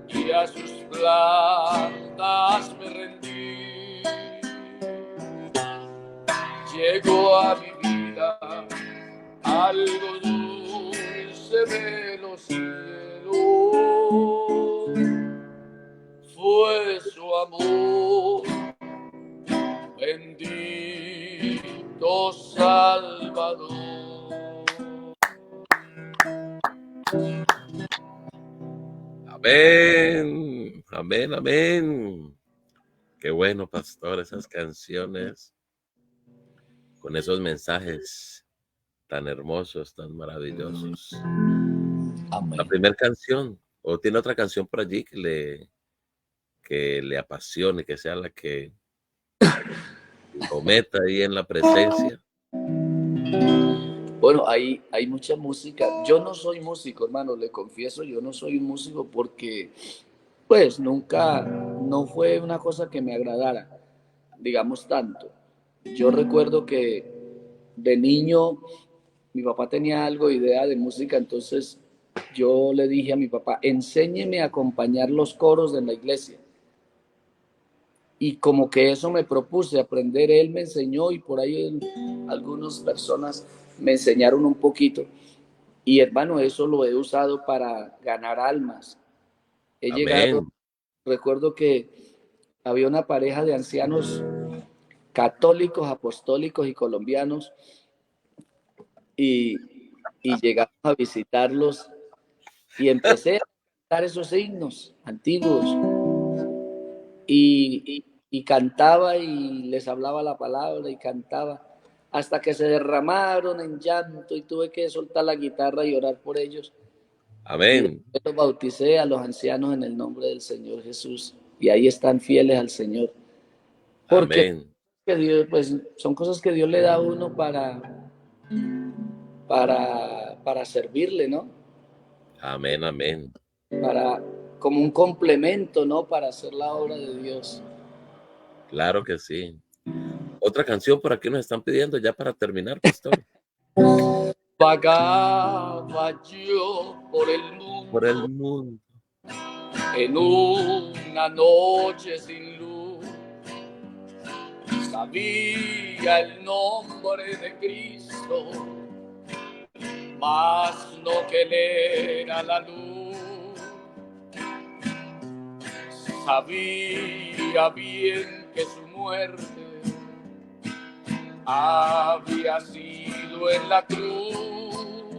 y a sus plantas me rendí. Llegó a mi vida algo dulce de los cielos. Fue su amor, bendito Salvador. Amén, amén, amén. Qué bueno, pastor, esas canciones con esos mensajes tan hermosos, tan maravillosos. La Amén. primera canción, o tiene otra canción por allí que le apasione, que sea la que lo meta ahí en la presencia. Bueno, hay mucha música. Yo no soy músico, hermano, le confieso, yo no soy un músico porque, pues, nunca, no fue una cosa que me agradara, digamos tanto. Yo recuerdo que de niño mi papá tenía algo de idea de música, entonces yo le dije a mi papá, enséñeme a acompañar los coros de la iglesia. Y como que eso me propuse aprender, él me enseñó y por ahí algunas personas me enseñaron un poquito. Y hermano, eso lo he usado para ganar almas. He llegado, Amén, recuerdo que había una pareja de ancianos católicos, apostólicos y colombianos y llegamos a visitarlos y empecé a cantar esos himnos antiguos y cantaba y les hablaba la palabra y cantaba hasta que se derramaron en llanto y tuve que soltar la guitarra y orar por ellos. Y amén, después los bauticé a los ancianos en el nombre del Señor Jesús. Y ahí están fieles al Señor. Porque amén, que Dios, pues, son cosas que Dios le da a uno para servirle, ¿no? amén, amén. Para, como un complemento, ¿no? Para hacer la obra de Dios. Claro que sí. Otra canción por aquí nos están pidiendo ya para terminar, pastor. Vagaba yo por el Por el mundo mundo. en una noche sin luz. Sabía el nombre de Cristo, mas no que él era la luz. Sabía bien que su muerte había sido en la cruz,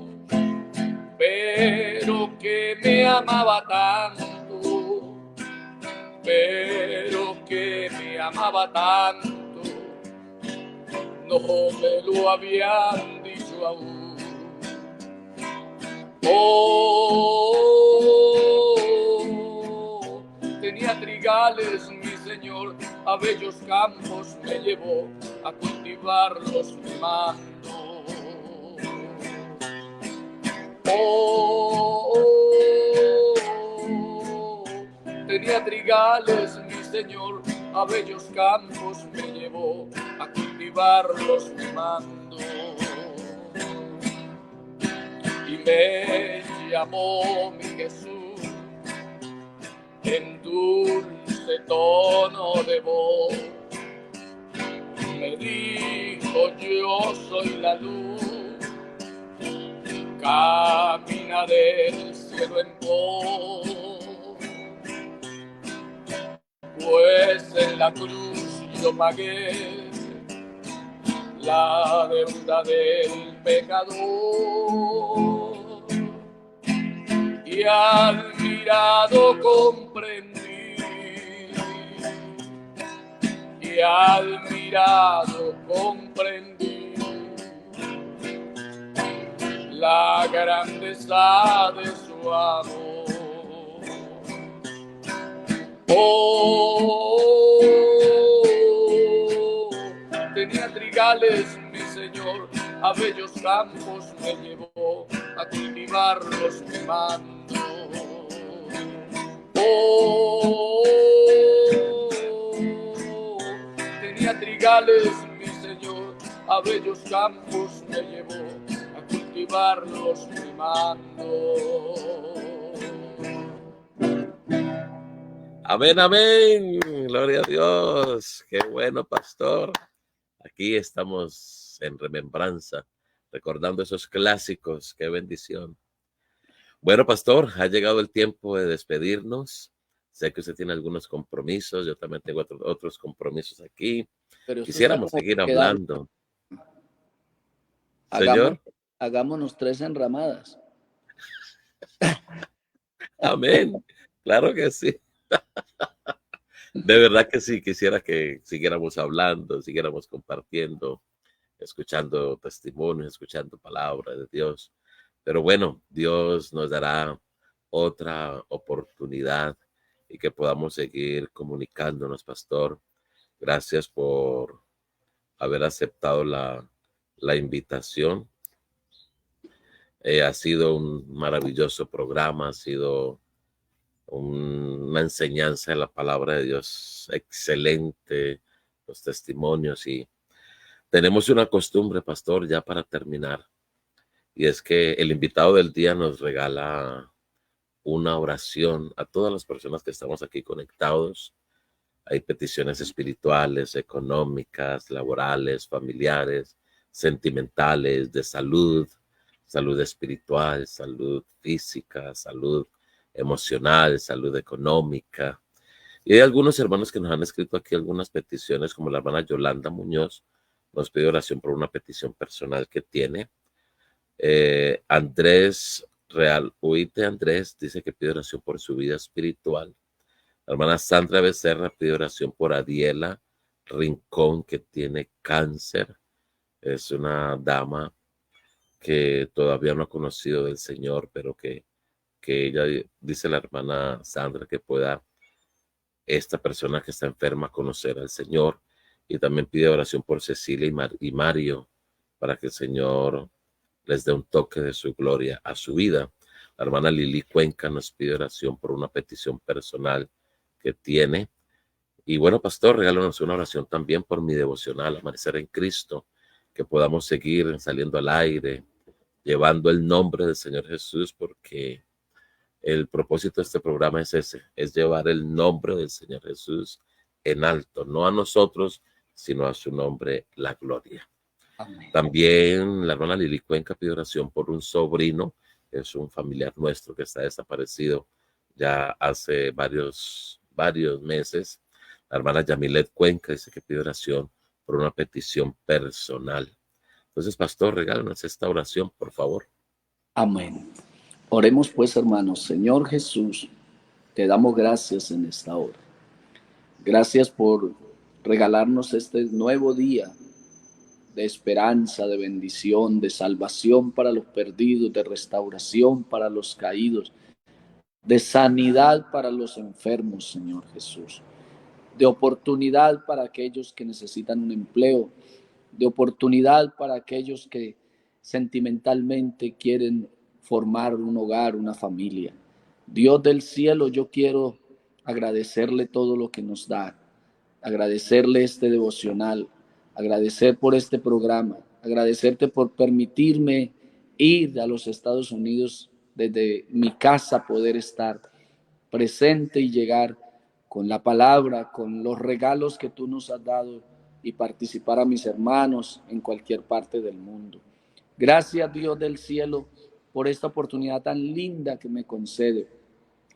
pero que me amaba tanto, pero que me amaba tanto, no me lo habían dicho aún. Oh, tenía trigales, mi Señor, a bellos campos me llevó, a cultivarlos me mandó. Oh, tenía trigales, mi Señor, a bellos campos me llevó, a cultivarlos me mandó. Y me llamó mi Jesús en dulce tono de voz. Me dijo, yo soy la luz, camina del cielo en pos. Pues en la cruz yo pagué la deuda del pecador. Y admirado comprendí, y admirado comprendí la grandeza de su amor. Oh, tenía trigales, mi Señor, a bellos campos me llevó, a cultivarlos me mandó. Oh, tenía trigales, mi Señor, a bellos campos me llevó, a cultivarlos me mandó. Amén, amén. Gloria a Dios. Qué bueno, pastor. Aquí estamos en remembranza, recordando esos clásicos. Qué bendición. Bueno, pastor, ha llegado el tiempo de despedirnos. Sé que usted tiene algunos compromisos. Yo también tengo otros compromisos aquí. Pero esto está Quisiéramos como seguir para quedar. hablando. Hagamos, Señor, hagámonos 3 enramadas. amén. Claro que sí. De verdad que sí, quisiera que siguiéramos hablando, siguiéramos compartiendo, escuchando testimonios, escuchando palabra de Dios. Pero bueno, Dios nos dará otra oportunidad y que podamos seguir comunicándonos, pastor. Gracias por haber aceptado la invitación. Ha sido un maravilloso programa, ha sido una enseñanza de la palabra de Dios excelente, los testimonios, y tenemos una costumbre, pastor, ya para terminar, y es que el invitado del día nos regala una oración a todas las personas que estamos aquí conectados. Hay peticiones espirituales, económicas, laborales, familiares, sentimentales, de salud, salud espiritual, salud física, salud emocional, salud económica. Y hay algunos hermanos que nos han escrito aquí algunas peticiones, como la hermana Yolanda Muñoz, nos pide oración por una petición personal que tiene. Andrés Real Huite Andrés dice que pide oración por su vida espiritual. La hermana Sandra Becerra pide oración por Adiela Rincón, que tiene cáncer. Es una dama que todavía no ha conocido del Señor, pero que ella dice, la hermana Sandra, que pueda esta persona que está enferma conocer al Señor. Y también pide oración por Cecilia y Mario, para que el Señor les dé un toque de su gloria a su vida. La hermana Lili Cuenca nos pide oración por una petición personal que tiene. Y bueno, pastor, regálanos una oración también por mi devocional, Amanecer en Cristo, que podamos seguir saliendo al aire, llevando el nombre del Señor Jesús, porque el propósito de este programa es ese, es llevar el nombre del Señor Jesús en alto, no a nosotros, sino a su nombre, la gloria. Amén. También la hermana Lili Cuenca pide oración por un sobrino, es un familiar nuestro que está desaparecido ya hace varios meses. La hermana Yamilet Cuenca dice que pide oración por una petición personal. Entonces, pastor, regálanos esta oración, por favor. Amén. Oremos pues, hermanos. Señor Jesús, te damos gracias en esta hora. Gracias por regalarnos este nuevo día de esperanza, de bendición, de salvación para los perdidos, de restauración para los caídos, de sanidad para los enfermos, Señor Jesús, de oportunidad para aquellos que necesitan un empleo, de oportunidad para aquellos que sentimentalmente quieren formar un hogar, una familia. Dios del cielo, yo quiero agradecerle todo lo que nos da, agradecerle este devocional, agradecer por este programa, agradecerte por permitirme ir a los Estados Unidos desde mi casa, poder estar presente y llegar con la palabra, con los regalos que tú nos has dado y participar a mis hermanos en cualquier parte del mundo. Gracias, Dios del cielo, por esta oportunidad tan linda que me concede.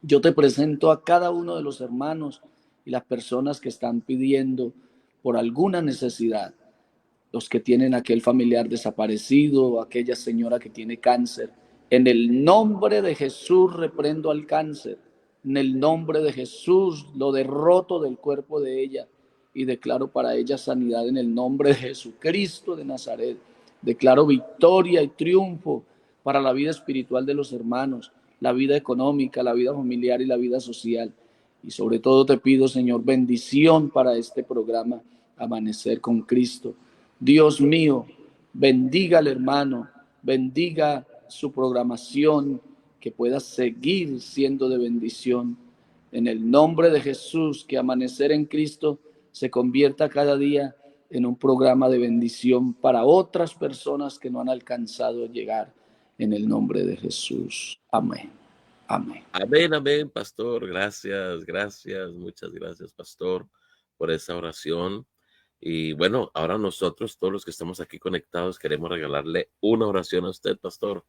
Yo te presento a cada uno de los hermanos y las personas que están pidiendo por alguna necesidad, los que tienen aquel familiar desaparecido, aquella señora que tiene cáncer. En el nombre de Jesús reprendo al cáncer. En el nombre de Jesús lo derroto del cuerpo de ella y declaro para ella sanidad en el nombre de Jesucristo de Nazaret. Declaro victoria y triunfo para la vida espiritual de los hermanos, la vida económica, la vida familiar y la vida social. Y sobre todo te pido, Señor, bendición para este programa Amanecer con Cristo. Dios mío, bendiga al hermano, bendiga su programación, que pueda seguir siendo de bendición. En el nombre de Jesús, que Amanecer en Cristo se convierta cada día en un programa de bendición para otras personas que no han alcanzado a llegar. En el nombre de Jesús. Amén. Amén. Amén, amén, pastor. Gracias, gracias, muchas gracias, pastor, por esa oración. Y bueno, ahora nosotros, todos los que estamos aquí conectados, queremos regalarle una oración a usted, pastor,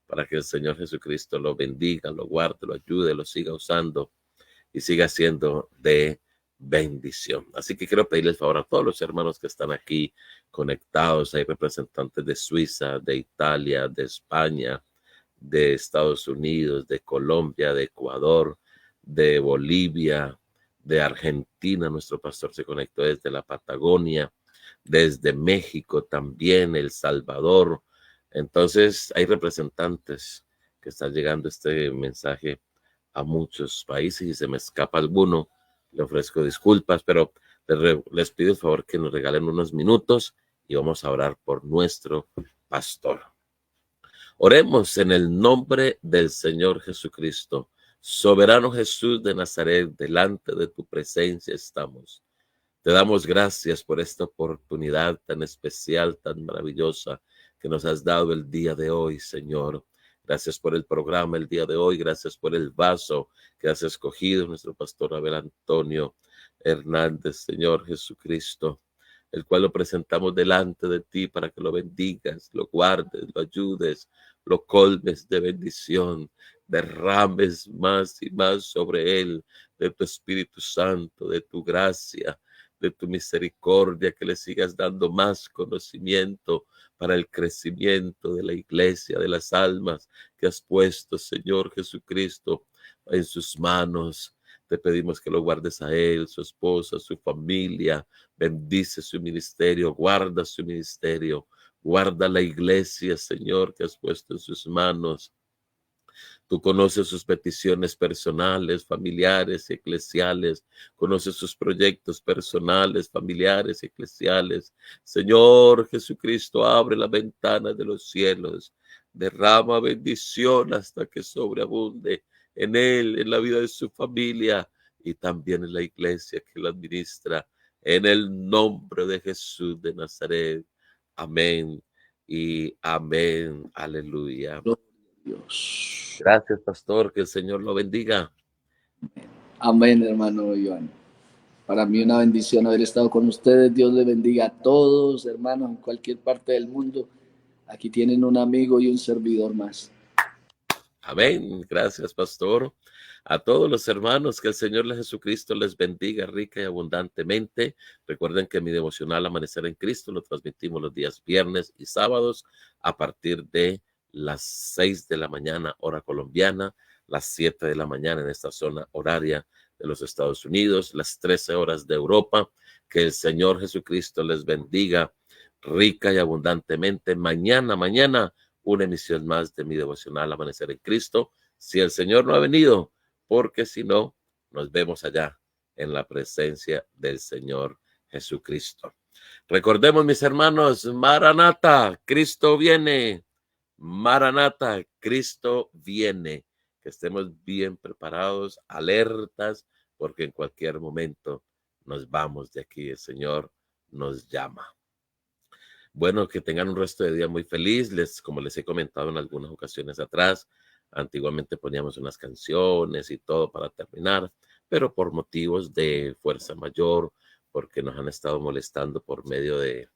para que el Señor Jesucristo lo bendiga, lo guarde, lo ayude, lo siga usando y siga siendo de bendición. Así que quiero pedirle el favor a todos los hermanos que están aquí conectados. Hay representantes de Suiza, de Italia, de España, de Estados Unidos, de Colombia, de Ecuador, de Bolivia, de Argentina. Nuestro pastor se conectó desde la Patagonia, desde México también, El Salvador. Entonces hay representantes que están llegando este mensaje a muchos países y se me escapa alguno. Le ofrezco disculpas, pero les pido el favor que nos regalen unos minutos y vamos a orar por nuestro pastor. Oremos en el nombre del Señor Jesucristo. Soberano Jesús de Nazaret, delante de tu presencia estamos. Te damos gracias por esta oportunidad tan especial, tan maravillosa que nos has dado el día de hoy, Señor. Gracias por el programa el día de hoy. Gracias por el vaso que has escogido, nuestro pastor Abel Antonio Hernández, Señor Jesucristo, el cual lo presentamos delante de ti para que lo bendigas, lo guardes, lo ayudes, lo colmes de bendición, derrames más y más sobre él de tu Espíritu Santo, de tu gracia, de tu misericordia, que le sigas dando más conocimiento para el crecimiento de la iglesia, de las almas que has puesto, Señor Jesucristo, en sus manos. Te pedimos que lo guardes a él, su esposa, su familia. Bendice su ministerio, guarda su ministerio, guarda la iglesia, Señor, que has puesto en sus manos. Tú conoces sus peticiones personales, familiares, eclesiales. Conoces sus proyectos personales, familiares, eclesiales. Señor Jesucristo, abre la ventana de los cielos. Derrama bendición hasta que sobreabunde en él, en la vida de su familia y también en la iglesia que lo administra. En el nombre de Jesús de Nazaret. Amén y amén. Aleluya. Dios. Gracias, pastor. Que el Señor lo bendiga. Amén, hermano Iván. Para mí una bendición haber estado con ustedes. Dios les bendiga a todos, hermanos, en cualquier parte del mundo. Aquí tienen un amigo y un servidor más. Amén. Gracias, pastor. A todos los hermanos, que el Señor Jesucristo les bendiga rica y abundantemente. Recuerden que mi devocional Amanecer en Cristo lo transmitimos los días viernes y sábados a partir de las 6 de la mañana, hora colombiana, las 7 de la mañana en esta zona horaria de los Estados Unidos, las 13 horas de Europa. Que el Señor Jesucristo les bendiga rica y abundantemente. Mañana, una emisión más de mi devocional Amanecer en Cristo. Si el Señor no ha venido, porque si no, nos vemos allá en la presencia del Señor Jesucristo. Recordemos, mis hermanos, Maranata, Cristo viene. Maranata, Cristo viene. Que estemos bien preparados, alertas, porque en cualquier momento nos vamos de aquí. El Señor nos llama. Bueno, que tengan un resto de día muy feliz. Como les he comentado en algunas ocasiones atrás, antiguamente poníamos unas canciones y todo para terminar, pero por motivos de fuerza mayor, porque nos han estado molestando por medio de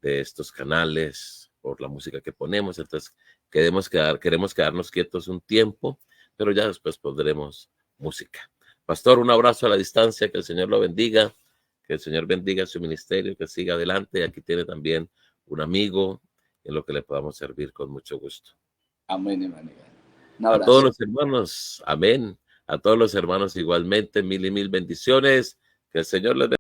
estos canales, por la música que ponemos. Entonces, queremos quedarnos quietos un tiempo, pero ya después pondremos música. Pastor, un abrazo a la distancia, que el Señor lo bendiga, que el Señor bendiga su ministerio, que siga adelante. Aquí tiene también un amigo en lo que le podamos servir con mucho gusto. Amén, hermano. Un A todos abrazo. los hermanos, amén. A todos los hermanos igualmente, mil y mil bendiciones. Que el Señor les bendiga.